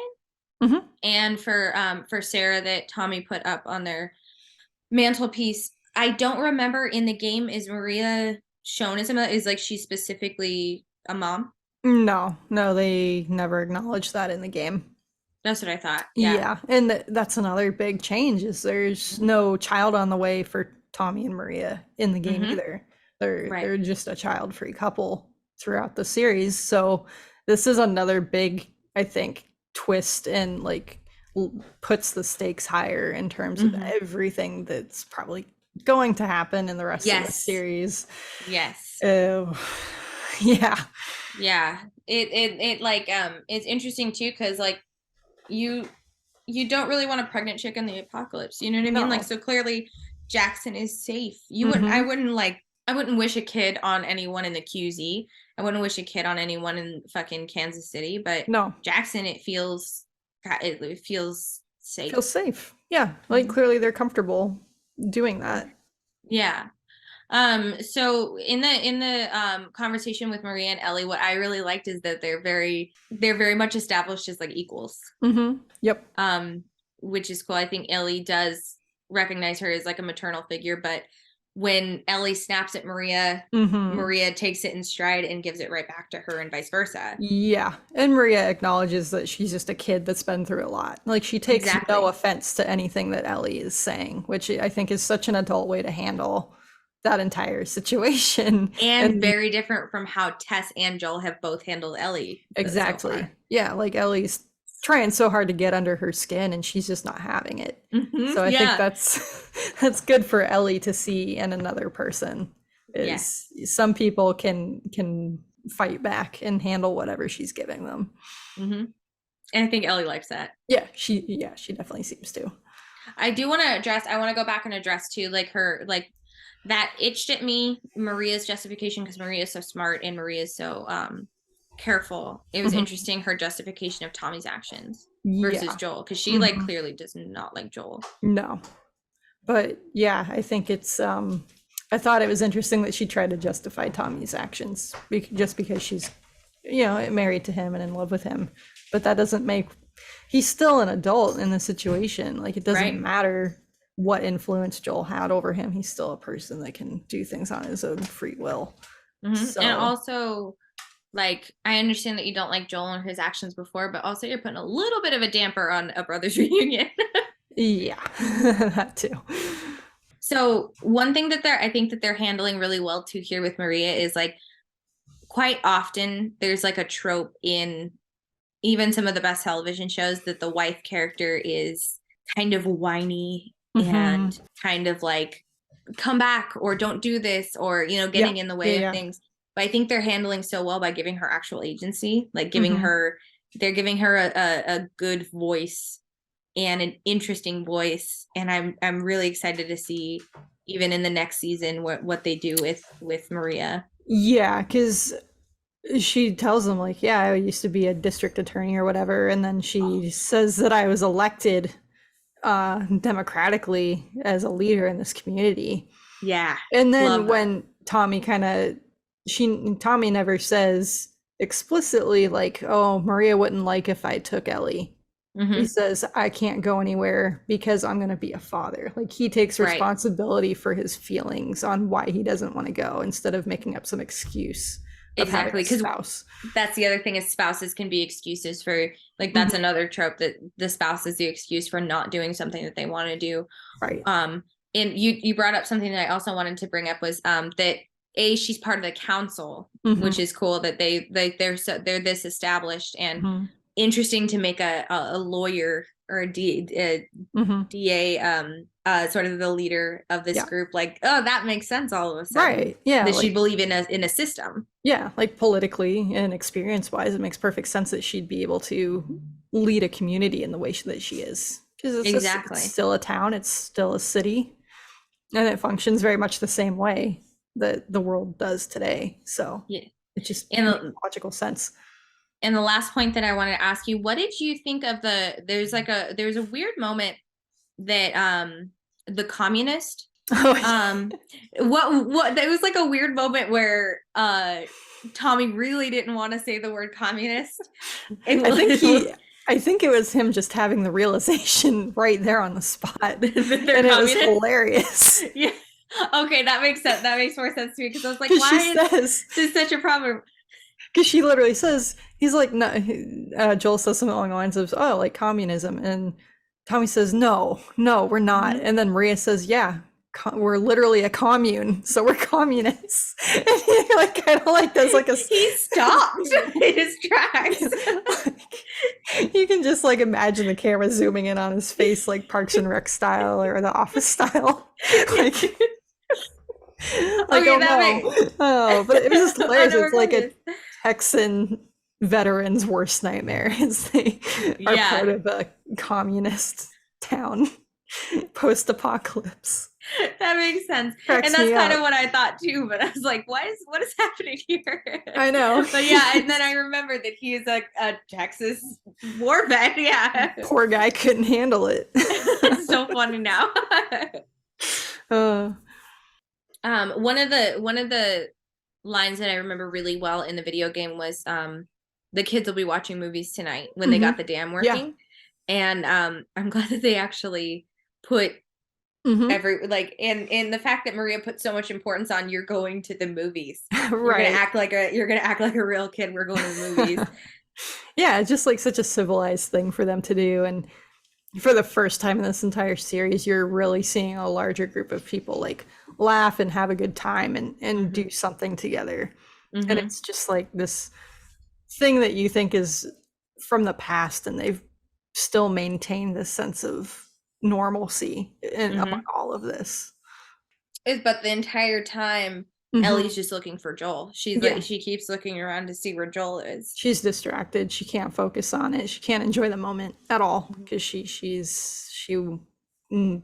and for Sarah that Tommy put up on their mantelpiece. I don't remember, in the game, is Maria shown as is like she specifically a mom? No, they never acknowledged that in the game. That's what I thought. Yeah, and that's another big change, is there's no child on the way for Tommy and Maria in the game either. They're just a child-free couple throughout the series. So this is another big, I think, twist, and like puts the stakes higher in terms of everything that's probably going to happen in the rest of the series. Yes. Yeah. It like it's interesting too, because like you don't really want a pregnant chick in the apocalypse, you know what I mean? Like, so clearly Jackson is safe. You wouldn't I wouldn't wish a kid on anyone in the QZ. I wouldn't wish a kid on anyone in fucking Kansas City, but Jackson, it feels safe. Feels safe. Yeah, like clearly they're comfortable doing that. Yeah. So in the conversation with Maria and Ellie, what I really liked is that they're very much established as like equals. Yep. Which is cool. I think Ellie does recognize her as like a maternal figure, but when Ellie snaps at Maria, Maria takes it in stride and gives it right back to her, and vice versa. Yeah. And Maria acknowledges that she's just a kid that's been through a lot. Like, she takes no offense to anything that Ellie is saying, which I think is such an adult way to handle that entire situation. And very different from how Tess and Joel have both handled Ellie. Exactly. So yeah, like Ellie's trying so hard to get under her skin and she's just not having it. So I think that's good for Ellie to see in another person. Some people can fight back and handle whatever she's giving them. And I think Ellie likes that. Yeah, she definitely seems to. I want to go back and address too, like her, like that itched at me, Maria's justification, because Maria is so smart and Maria is so careful. It was interesting, her justification of Tommy's actions versus Joel, because she like clearly does not like Joel. No, but yeah, I think it's I thought it was interesting that she tried to justify Tommy's actions just because she's, you know, married to him and in love with him, but that doesn't make, he's still an adult in the situation. Like, it doesn't matter what influence Joel had over him. He's still a person that can do things on his own free will. So. And also, like, I understand that you don't like Joel and his actions before, but also you're putting a little bit of a damper on a brothers reunion. Yeah, that too. So one thing that I think that they're handling really well too here with Maria is, like, quite often there's like a trope in even some of the best television shows that the wife character is kind of whiny and kind of like, come back or don't do this, or, you know, getting in the way of things. But I think they're handling so well by giving her actual agency, like giving her, they're giving her a good voice and an interesting voice. And I'm really excited to see, even in the next season, what they do with Maria. Yeah, because she tells them, like, yeah, I used to be a district attorney or whatever, and then she says that I was elected democratically as a leader in this community. Yeah. And then when Tommy Tommy never says explicitly, like, oh, Maria wouldn't like if I took Ellie He says, I can't go anywhere because I'm going to be a father. Like, he takes responsibility for his feelings on why he doesn't want to go instead of making up some excuse of having a spouse. That's the other thing, is spouses can be excuses for, like, that's another trope, that the spouse is the excuse for not doing something that they want to do. Right. And you brought up something that I also wanted to bring up, was that she's part of the council, which is cool, that they're this established, and interesting to make a lawyer or a DA sort of the leader of this group. Like, oh, that makes sense all of a sudden. Right. Yeah. That she'd believe in a system. Yeah, like politically and experience wise, it makes perfect sense that she'd be able to lead a community in the way that she is. Because it's still a town, it's still a city, and it functions very much the same way that the world does today. So it just makes logical sense. And the last point that I wanted to ask you, what did you think of there's a weird moment that the communist what there was like a weird moment where Tommy really didn't want to say the word communist. I think it was him just having the realization right there on the spot. And it was hilarious. Yeah. Okay, that makes sense. That makes more sense to me, because I was like, why is this such a problem? Because she literally says, he's like, no, Joel says something along the lines of, oh, like communism. And Tommy says, no, we're not. And then Maria says, yeah, we're literally a commune, so we're communists. And he like kind of like does like he stopped in his tracks. Like, you can just like imagine the camera zooming in on his face, like Parks and Rec style or The Office style. Like, oh, but it was just hilarious. It's like a Texan veteran's worst nightmare, is they are part of a communist town post-apocalypse. That makes sense. And that's kind of what I thought too, but I was like, what is happening here? I know. But yeah, and then I remembered that he is a Texas war vet. Yeah. Poor guy couldn't handle it. It's so funny now. One of the lines that I remember really well in the video game was the kids will be watching movies tonight when they got the dam working. And I'm glad that they actually put every like and the fact that Maria put so much importance on, you're going to the movies. You're gonna act like a real kid. We're going to the movies. Yeah, just like such a civilized thing for them to do. And for the first time in this entire series, you're really seeing a larger group of people like laugh and have a good time and do something together. And it's just like this thing that you think is from the past, and they've still maintained this sense of normalcy among all of this. But the entire time, Ellie's just looking for Joel. She keeps looking around to see where Joel is. She's distracted. She can't focus on it. She can't enjoy the moment at all, because she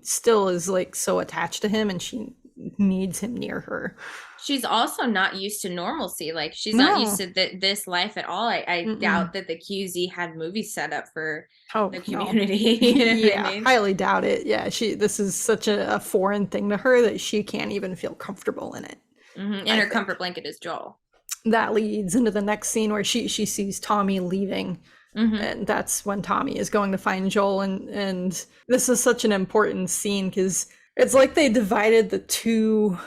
still is like so attached to him, and she needs him near her. She's also not used to normalcy. Like, she's not used to this life at all. I doubt that the QZ had movies set up for the community. You know what I mean? Highly doubt it. Yeah, this is such a foreign thing to her that she can't even feel comfortable in it. And her comfort blanket is Joel. That leads into the next scene where she sees Tommy leaving. And that's when Tommy is going to find Joel. And this is such an important scene, because it's like they divided the two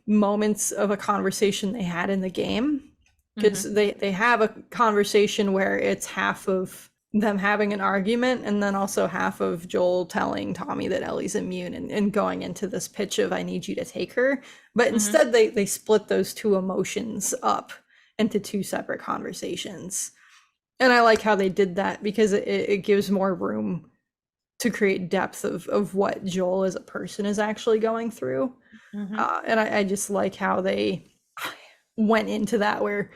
moments of a conversation they had in the game, because they have a conversation where it's half of them having an argument, and then also half of Joel telling Tommy that Ellie's immune and going into this pitch of, I need you to take her. But instead they split those two emotions up into two separate conversations. And I like how they did that, because it gives more room to create depth of what Joel as a person is actually going through. And I just like how they went into that, where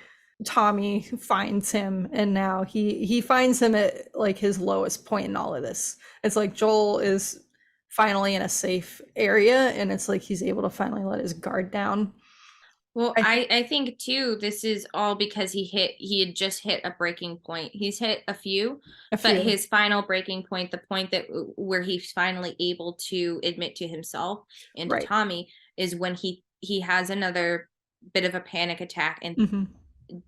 Tommy finds him, and now he finds him at like his lowest point in all of this. It's like Joel is finally in a safe area, and it's like he's able to finally let his guard down. Well, I think too, this is all because he had just hit a breaking point. He's hit a few, but his final breaking point, the point where he's finally able to admit to himself and to Tommy, is when he has another bit of a panic attack and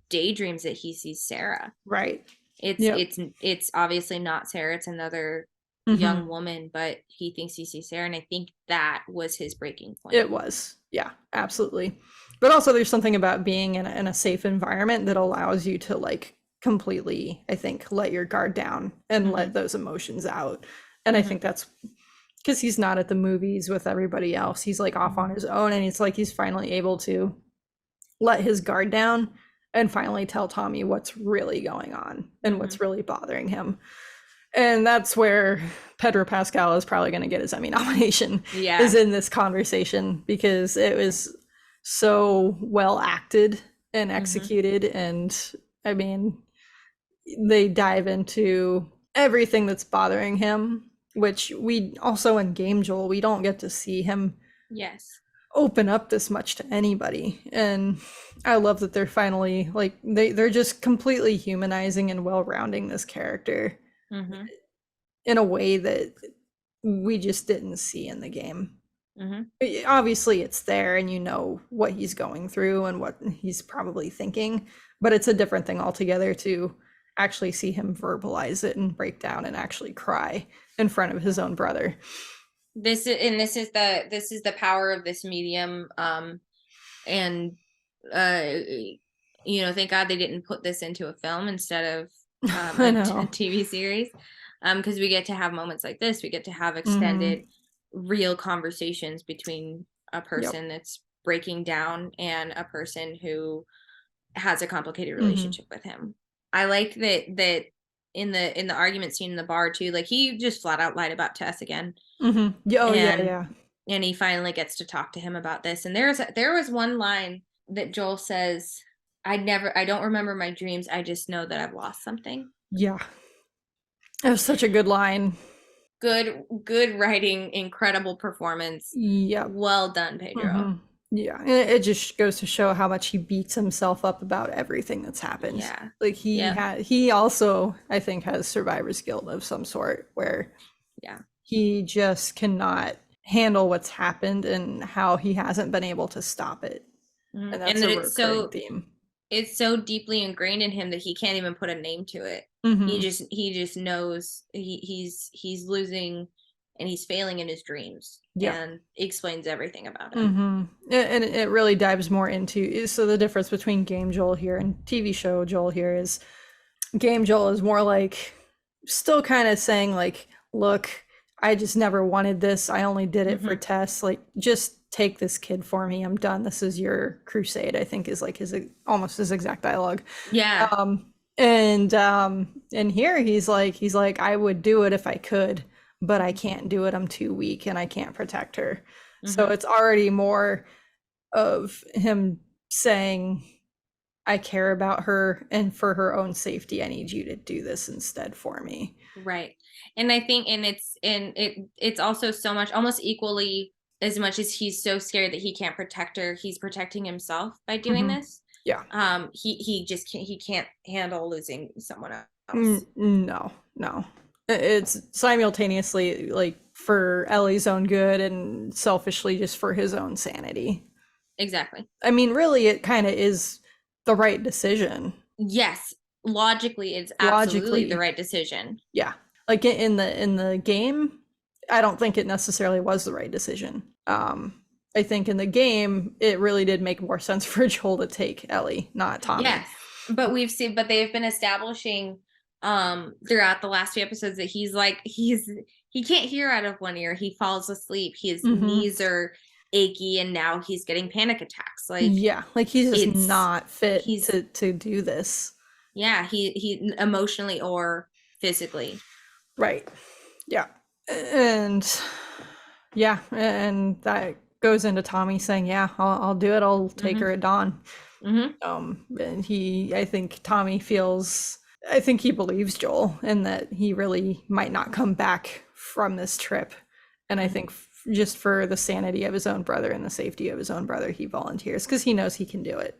daydreams that he sees Sarah. Right. Yep. It's obviously not Sarah, it's another Mm-hmm. young woman, but he thinks he sees Sarah, and I think that was his breaking point. It was. Yeah, absolutely. But also there's something about being in a safe environment that allows you to like completely, I think, let your guard down and let those emotions out. And I think that's because he's not at the movies with everybody else. He's like off on his own, and it's like he's finally able to let his guard down and finally tell Tommy what's really going on and what's really bothering him. And that's where Pedro Pascal is probably going to get his Emmy nomination, is in this conversation, because it was so well acted and executed. And I mean, they dive into everything that's bothering him, which we also in Game Joel, we don't get to see him open up this much to anybody. And I love that they're finally like they're just completely humanizing and well-rounding this character in a way that we just didn't see in the game. Obviously it's there and you know what he's going through and what he's probably thinking, but it's a different thing altogether to actually see him verbalize it and break down and actually cry in front of his own brother. This is the power of this medium, and you know, thank God they didn't put this into a film instead of a TV series, because we get to have moments like this. We get to have extended real conversations between a person that's breaking down and a person who has a complicated relationship with him. I like that in the argument scene in the bar too, like he just flat out lied about Tess again. Yeah. And he finally gets to talk to him about this. And there was one line that Joel says, I don't remember my dreams. I just know that I've lost something. Yeah. That was such a good line. Good writing, incredible performance. Yeah. Well done, Pedro. Yeah. It just goes to show how much he beats himself up about everything that's happened. Yeah. Like he also, I think, has survivor's guilt of some sort, where he just cannot handle what's happened and how he hasn't been able to stop it. And that's a recurring theme. It's so deeply ingrained in him that he can't even put a name to it. He just knows he's losing and he's failing in his dreams. And explains everything about it. And it really dives more into, so the difference between Game Joel here and TV show Joel here is Game Joel is more like still kind of saying like, look, I just never wanted this. I only did it for Tess. Like, just take this kid for me. I'm done. This is your crusade, I think is like his almost his exact dialogue. And here he's like, I would do it if I could, but I can't do it. I'm too weak and I can't protect her. So it's already more of him saying, I care about her, and for her own safety, I need you to do this instead for me. Right. And I think, and it's also so much, almost equally as much as he's so scared that he can't protect her, he's protecting himself by doing this. He can't handle losing someone else. No. It's simultaneously like for Ellie's own good and selfishly just for his own sanity. Exactly. I mean, really, it kind of is the right decision. Yes. Logically, it's absolutely the right decision. Yeah. Like in the game, I don't think it necessarily was the right decision. I think in the game, it really did make more sense for Joel to take Ellie, not Tommy. Yes. But they've been establishing throughout the last few episodes that he can't hear out of one ear. He falls asleep. His knees are achy, and now he's getting panic attacks. Like, like he's just not fit to do this. Yeah, he emotionally or physically. Right. Yeah. And that goes into Tommy saying, yeah, I'll do it. I'll take her at dawn. And I think Tommy I think he believes Joel and that he really might not come back from this trip. And I think just for the sanity of his own brother and the safety of his own brother, he volunteers because he knows he can do it.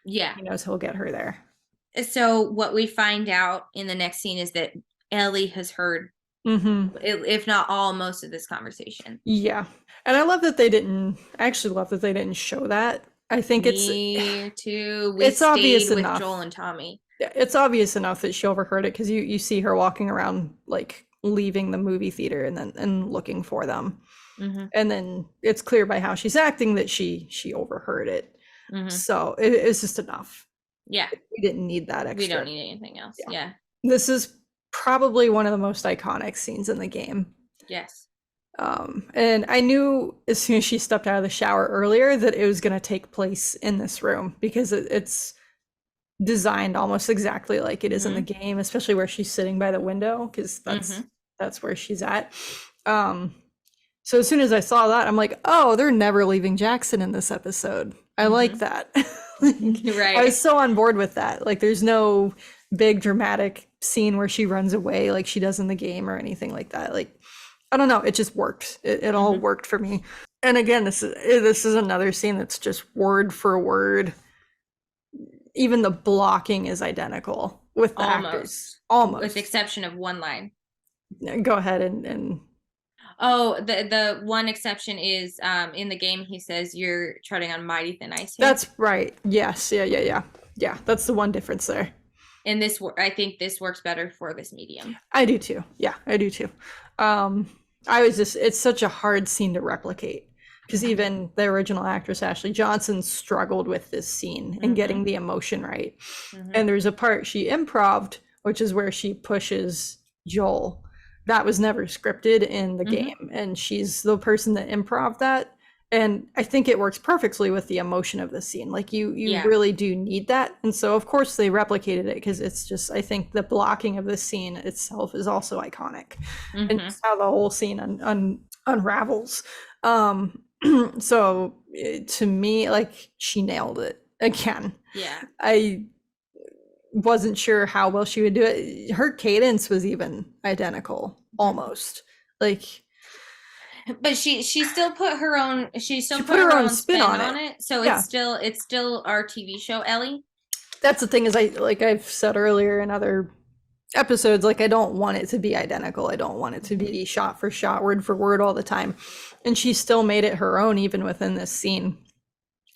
Yeah. He knows he'll get her there. So what we find out in the next scene is that Ellie has heard, if not all, most of this conversation. Yeah. And I love that they didn't show that. I think Me too. It's obvious with enough. Joel and Tommy. Yeah, it's obvious enough that she overheard it because you see her walking around like leaving the movie theater and looking for them. Mm-hmm. And then it's clear by how she's acting that she overheard it. Mm-hmm. So it's just enough. Yeah. We didn't need that extra. We don't need anything else. Yeah. This is probably one of the most iconic scenes in the game. Yes. And I knew as soon as she stepped out of the shower earlier that it was going to take place in this room because it's designed almost exactly like it is in the game, especially where she's sitting by the window, because that's where she's at. So as soon as I saw that, I'm like, oh, they're never leaving Jackson in this episode. I like that. Right. I was so on board with that. Like, there's no big dramatic scene where she runs away like she does in the game or anything like that. Like, I don't know, it just worked. It all worked for me. And again, this is another scene that's just word for word. Even the blocking is identical with the actors. Almost. With the exception of one line. Go ahead and Oh, the one exception is in the game he says you're treading on mighty thin ice here. That's right. Yes. Yeah. That's the one difference there. And this, I think this works better for this medium. I do too. Yeah, I do too. It's such a hard scene to replicate because even the original actress Ashley Johnson struggled with this scene and getting the emotion right. And there's a part she improv'd, which is where she pushes Joel. That was never scripted in the game, and she's the person that improv'd that. And I think it works perfectly with the emotion of the scene. Like you really do need that. And so of course they replicated it because it's just, I think the blocking of the scene itself is also iconic. And just how the whole scene unravels. So to me, like, she nailed it again. Yeah. I wasn't sure how well she would do it. Her cadence was even identical, almost. Like, but she still put her own put her own spin on it. So it's still our TV show Ellie. That's the thing, is I've said earlier in other episodes, like, I don't want it to be identical. I don't want it to be shot for shot, word for word all the time. And she still made it her own even within this scene.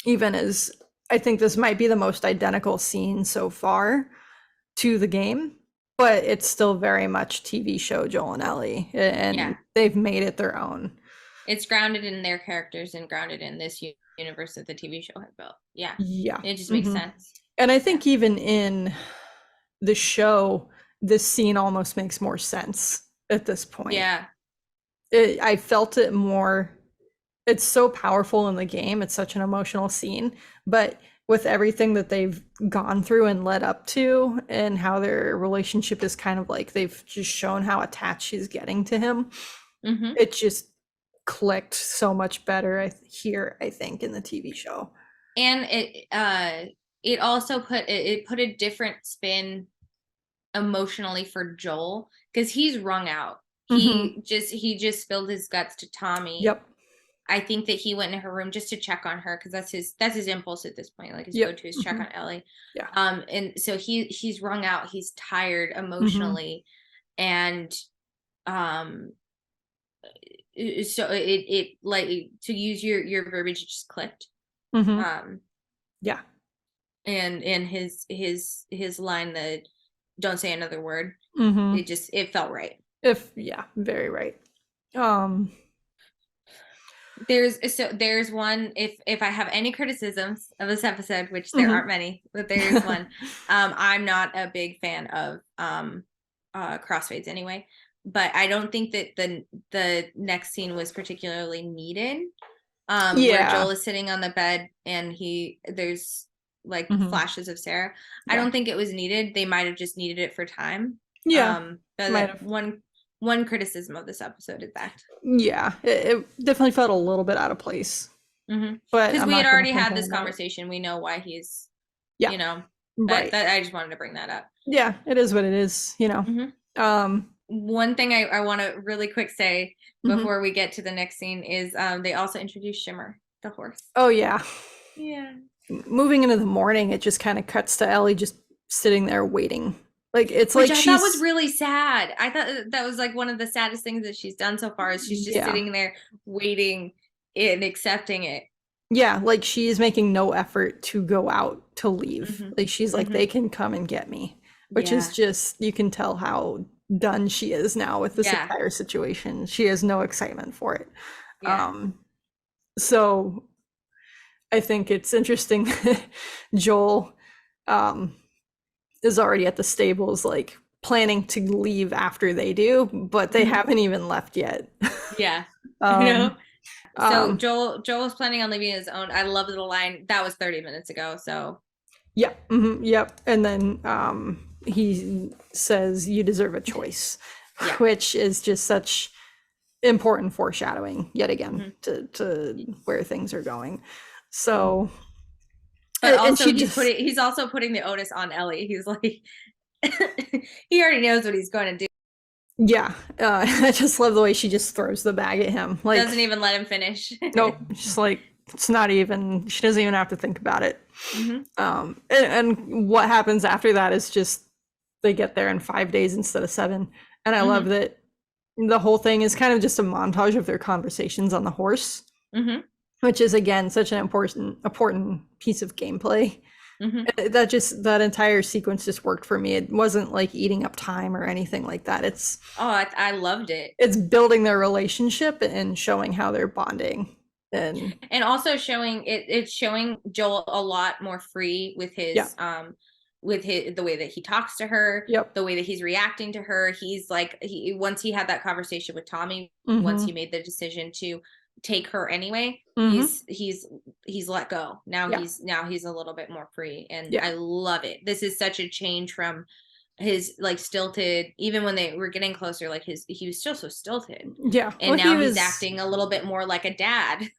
Even as I think this might be the most identical scene so far to the game, but it's still very much TV show Joel and Ellie, and they've made it their own. It's grounded in their characters and grounded in this universe that the TV show had built. Yeah. It just makes sense. And I think even in the show, this scene almost makes more sense at this point. Yeah. I felt it more. It's so powerful in the game. It's such an emotional scene, but with everything that they've gone through and led up to, and how their relationship is kind of like, they've just shown how attached she's getting to him. It just clicked so much better here, I think, in the TV show. And it also put a different spin emotionally for Joel, because he's wrung out. He just spilled his guts to Tommy. Yep. I think that he went in her room just to check on her, because that's his impulse at this point. Like, his go-to is check on Ellie. Yeah. And so he's wrung out. He's tired emotionally, and so it like, to use your verbiage, it just clicked. Yeah. And his line, that don't say another word, it felt right. Very right. There's one, if I have any criticisms of this episode, which there aren't many, but there is one. I'm not a big fan of crossfades anyway, but I don't think that the next scene was particularly needed. Where Joel is sitting on the bed and there's like flashes of Sarah. I don't think it was needed. They might have just needed it for time. But one criticism of this episode is that. Yeah, it definitely felt a little bit out of place. But because we had already had this conversation, we know why he's, right. That I just wanted to bring that up. Yeah, it is what it is, One thing I want to really quick say before we get to the next scene is they also introduced Shimmer, the horse. Oh, yeah. Yeah. Moving into the morning, it just kind of cuts to Ellie just sitting there waiting. Like, it's Which like I thought was really sad. I thought that was like one of the saddest things that she's done so far, is she's just sitting there waiting and accepting it. Yeah, like she's making no effort to go out to leave. Mm-hmm. Like she's like, Mm-hmm. they can come and get me, which is Yeah. just, you can tell how done she is now with this Yeah. entire situation. She has no excitement for it. Yeah. Um, so I think it's interesting that Joel um, is already at the stables, like planning to leave after they do, but they Mm-hmm. haven't even left yet. Yeah. I um, know. So um, Joel was planning on leaving his own. I love the line that was 30 minutes ago. So yeah, yep. And then he says, "You deserve a choice," yeah. which is just such important foreshadowing yet again Mm-hmm. to where things are going. So, But and also she just he's also putting the onus on Ellie. He's like he already knows what he's going to do. yeah, I just love the way she just throws the bag at him. Like, Doesn't even let him finish. nope, just like it's not even. She doesn't even have to think about it. Mm-hmm. And what happens after that is just they get there in 5 days instead of 7. And I love Mm-hmm. that the whole thing is kind of just a montage of their conversations on the horse, Mm-hmm. which is again such an important piece of gameplay. Mm-hmm. That entire sequence just worked for me. It wasn't like eating up time or anything like that. Oh, I loved it. It's building their relationship and showing how they're bonding. And also showing it's showing Joel a lot more free with yeah, his the way that he talks to her, yep, the way that he's reacting to her. He's like once he had that conversation with Tommy, once he mm-hmm, made the decision to take her anyway, mm-hmm, he's let go. Now yeah, he's a little bit more free, and yeah, I love it. This is such a change from his like stilted, even when they were getting closer, like he was still so stilted, yeah. and Well, he now he's was. acting a little bit more like a dad.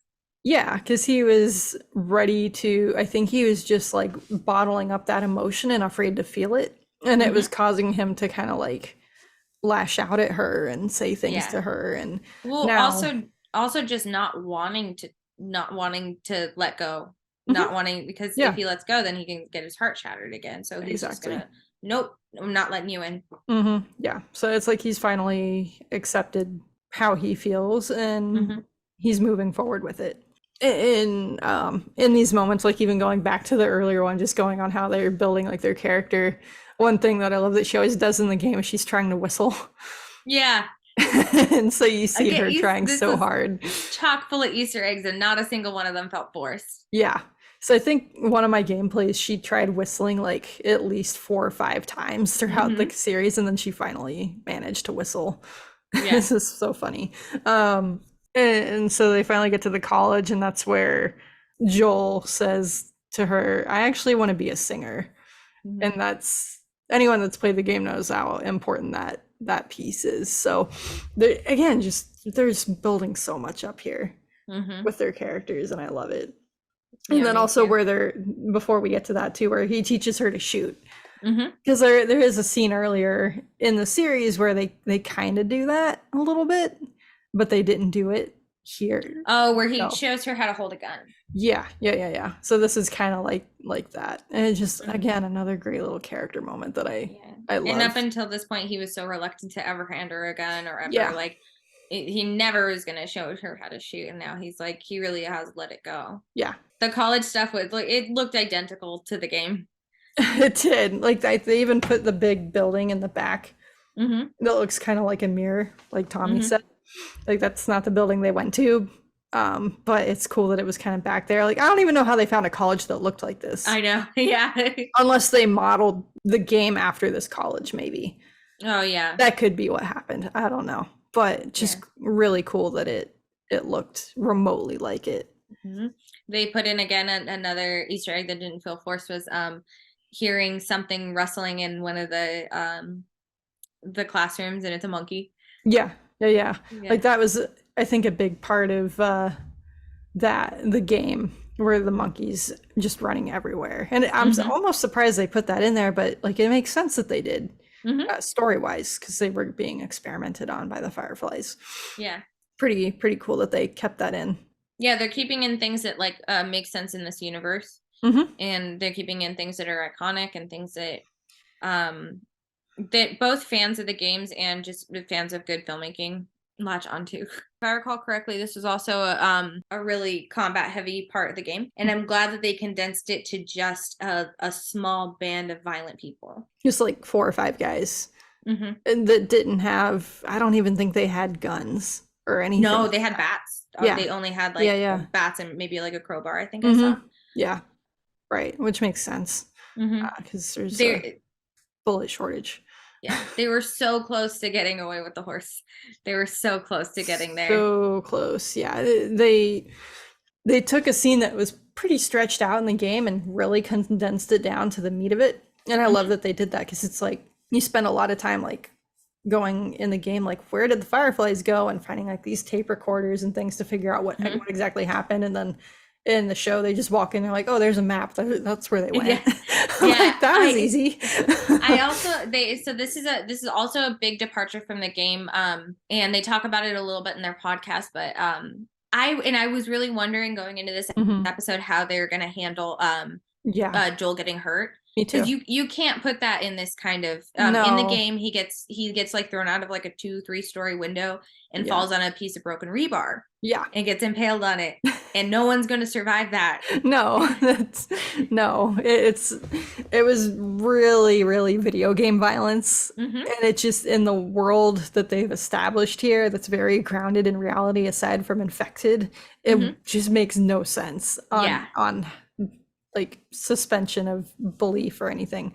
Yeah, because he was ready to, I think he was just like bottling up that emotion and afraid to feel it. And it was Mm-hmm. causing him to kind of like lash out at her and say things Yeah. to her. And Well, now, also just not wanting to let go, not mhm, wanting, because if yeah, he lets go, then he can get his heart shattered again. So he's just exactly. gonna, nope, I'm not letting you in. Yeah. So it's like he's finally accepted how he feels and Mm-hmm. he's moving forward with it. In these moments, like even going back to the earlier one, just going on how they're building like their character. One thing that I love that she always does in the game is she's trying to whistle. Yeah. And so you see Again, her trying this so is hard. chock full of Easter eggs, and not a single one of them felt forced. Yeah. So I think one of my gameplays, she tried whistling like at least 4 or 5 times throughout the Mm-hmm. series, and then she finally managed to whistle. Yeah. This is so funny. And so they finally get to the college, and that's where Joel says to her, I actually want to be a singer. Mm-hmm. And that's anyone that's played the game knows how important that piece is. So again, just there's building so much up here Mm-hmm. with their characters, and I love it. And Yeah, then me also too. where they're before we get to that too, where he teaches her to shoot. Mm-hmm. Because there is a scene earlier in the series where they kind of do that a little bit, but they didn't do it here. Oh, where he No. shows her how to hold a gun. Yeah. So this is kind of like that, and it's just Mm-hmm. again another great little character moment that Yeah. I And up love. until this point, he was so reluctant to ever hand her a gun or ever Yeah, like he never was going to show her how to shoot. And now he's like, he really has let it go. yeah, The college stuff was like, it looked identical to the game. it did. Like they even put the big building in the back Mm-hmm. that looks kind of like a mirror, like Tommy Mm-hmm. said. Like that's not the building they went to. But it's cool that it was kind of back there. Like I don't even know how they found a college that looked like this. I know. Yeah. Unless they modeled the game after this college, maybe. Oh, yeah. That could be what happened. I don't know. But just Yeah. really cool that it looked remotely like it. Mm-hmm. They put in again another Easter egg that didn't feel forced was hearing something rustling in one of the classrooms, and it's a monkey. Yeah. Yeah. Like that was I think a big part of that the game where the monkeys just running everywhere. And I'm Mm-hmm. almost surprised they put that in there, but like it makes sense that they did Mm-hmm. story-wise because they were being experimented on by the Fireflies. Yeah. Pretty cool that they kept that in. Yeah, they're keeping in things that like make sense in this universe, Mm-hmm. and they're keeping in things that are iconic and things um that both fans of the games and just fans of good filmmaking latch onto. If I recall correctly, this was also a really combat heavy part of the game, and I'm glad that they condensed it to just a small band of violent people, just like 4 or 5 guys that didn't have, I don't even think they had guns or anything. No, they had bats. Yeah. They only had like bats and maybe like a crowbar, I think I saw. Yeah, right, which makes sense because there's a bullet shortage. Yeah, they were so close to getting away with the horse. They were so close to getting there. So close, yeah. They took a scene that was pretty stretched out in the game and really condensed it down to the meat of it. And I love that they did that, because it's like you spend a lot of time like going in the game, like where did the fireflies go, and finding like these tape recorders and things to figure out what exactly happened. And then in the show they just walk in, they're like, oh, there's a map, that's where they went. Yeah, like, that was easy. I also so this is also a big departure from the game, and they talk about it a little bit in their podcast, but I was really wondering going into this episode how they're going to handle Joel getting hurt. Me too. Because you can't put that in this kind of in the game. He gets like thrown out of like a 2-3 story window and falls on a piece of broken rebar. Yeah, and gets impaled on it, and no one's going to survive that. No, it was really, really video game violence, and it just, in the world that they've established here, that's very grounded in reality, aside from Infected, it just makes no sense on like suspension of belief or anything,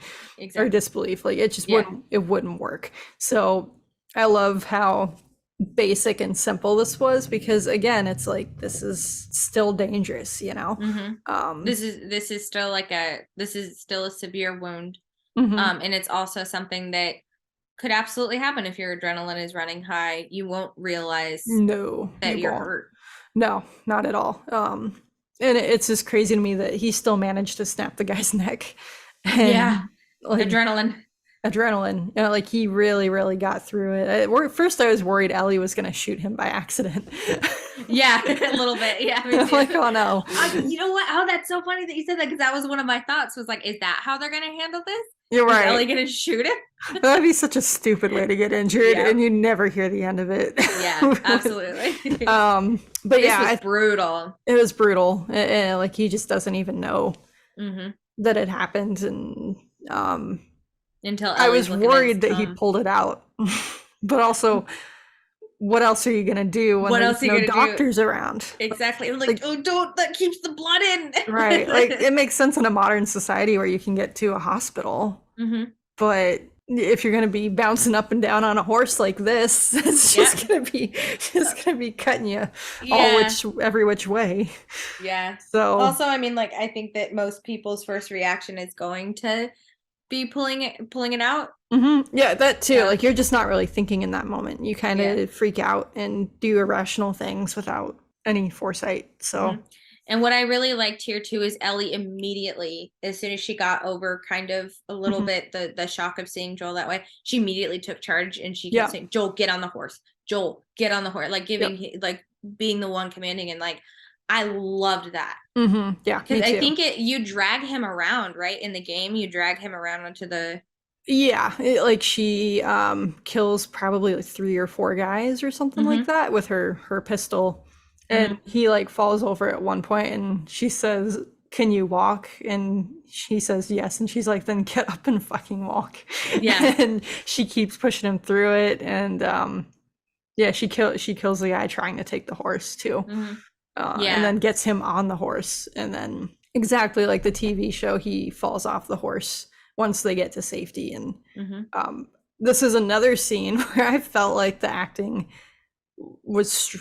or disbelief. Like it just wouldn't work. So I love how basic and simple this was, because again, it's like, this is still dangerous, you know. This is still a severe wound, and it's also something that could absolutely happen if your adrenaline is running high. You won't realize that you're hurt. No, not at all. And it's just crazy to me that he still managed to snap the guy's neck. And, like, adrenaline. You know, like he really, really got through it. First, I was worried Ellie was going to shoot him by accident. Yeah, a little bit. Yeah. I'm like, oh no. You know what? Oh, that's so funny that you said that, because that was one of my thoughts. Was like, is that how they're going to handle this? You're right. Is Ellie going to shoot him? That'd be such a stupid way to get injured, and you never hear the end of it. Yeah, absolutely. But this was brutal. It was brutal. And like, he just doesn't even know that it happened, and until I was worried that he pulled it out. But also, what else are you gonna do when there's no doctors around? Exactly. Like, oh, don't, that keeps the blood in. Right. Like, it makes sense in a modern society where you can get to a hospital. But if you're gonna be bouncing up and down on a horse like this, it's just gonna be cutting you every which way. Yeah. So also, I mean, like, I think that most people's first reaction is going to be pulling it out. Yeah, that too. Like, you're just not really thinking in that moment. You kind of freak out and do irrational things without any foresight. So and what I really liked here too is Ellie immediately, as soon as she got over kind of a little bit the shock of seeing Joel that way, she immediately took charge, and she kept saying, Joel, get on the horse. Joel, get on the horse. Like, giving like being the one commanding, and like, I loved that. Yeah, because I think you drag him around, right? In the game, you drag him around onto the. Yeah, like she kills probably like 3 or 4 guys or something like that with her pistol, and he like falls over at one point, and she says, "Can you walk?" And he says yes, and she's like, "Then get up and fucking walk." Yeah, and she keeps pushing him through it, and she kills the guy trying to take the horse too. And then gets him on the horse, and then exactly like the TV show, he falls off the horse once they get to safety. And this is another scene where I felt like the acting was,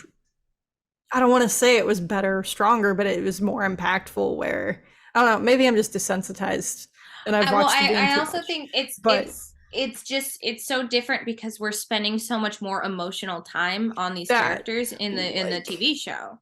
I don't want to say it was better or stronger, but it was more impactful, where, I don't know, maybe I'm just desensitized and I've watched the game I also think it's so different because we're spending so much more emotional time on these characters in the TV show.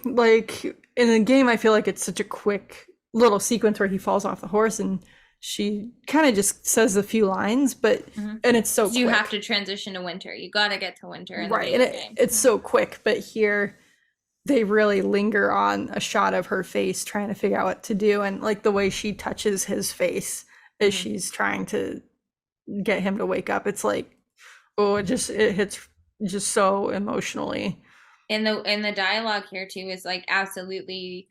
Like, in the game, I feel like it's such a quick little sequence where he falls off the horse, and she kind of just says a few lines, but and it's so quick. You have to transition to winter. You got to get to winter in right, and it's so quick. But here, they really linger on a shot of her face trying to figure out what to do, and like the way she touches his face as she's trying to get him to wake up. It's like, oh, it hits just so emotionally. And the dialogue here too is like absolutely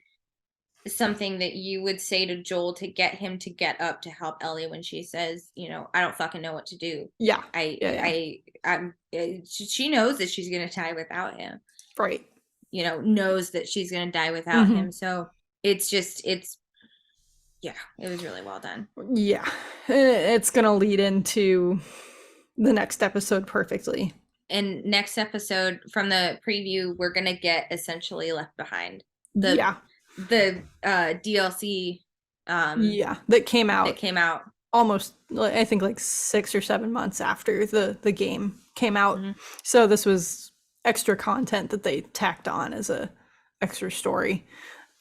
something that you would say to Joel to get him to get up to help Ellie when she says, you know, I don't fucking know what to do. Yeah. She knows that she's gonna die without him. Right. You know, knows that she's gonna die without him. So it was really well done. Yeah. It's gonna lead into the next episode perfectly. And next episode from the preview, we're gonna get essentially Left Behind. The DLC that came out almost, I think, like 6 or 7 months after the game came out. So this was extra content that they tacked on as a extra story.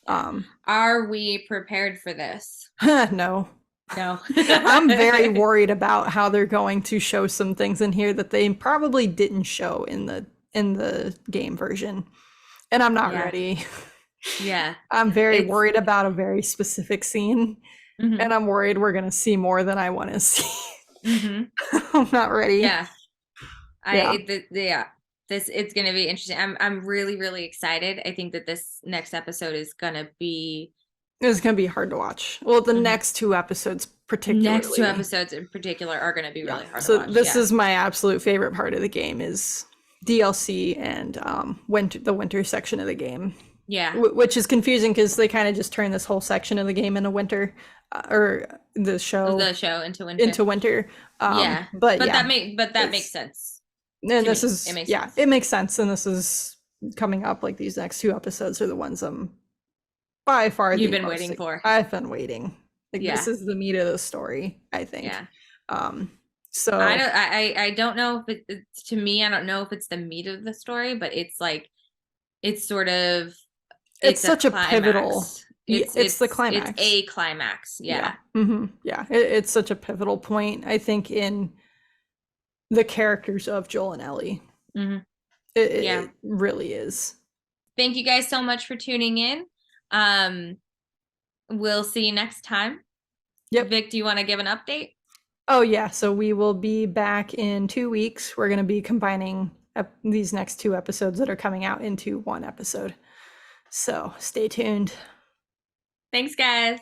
Are we prepared for this? No. I'm very worried about how they're going to show some things in here that they probably didn't show in the game version, and I'm not ready. I'm very worried about a very specific scene, and I'm worried we're gonna see more than I want to see. I'm not ready. It's gonna be interesting. I'm really, really excited. I think that this next episode is gonna be hard to watch. Well, the next 2 episodes particularly. Next 2 episodes in particular are gonna be really hard to watch. So this is my absolute favorite part of the game is DLC and the winter section of the game. Which is confusing because they kind of just turn this whole section of the game into winter, or the show into winter. But that makes sense. And this is it makes sense. And this is coming up. Like these next 2 episodes are the ones by far you've been waiting for. I've been waiting. This is the meat of the story, I think. So I don't know if it's, to me, I don't know if it's the meat of the story, but it's like it's sort of. It's such a pivotal. It's the climax. It's a climax. It's such a pivotal point, I think, in the characters of Joel and Ellie. It really is. Thank you guys so much for tuning in. We'll see you next time. Vic, do you want to give an update? Oh yeah, so we will be back in 2 weeks. We're going to be combining these next 2 episodes that are coming out into 1 episode. So stay tuned. Thanks, guys.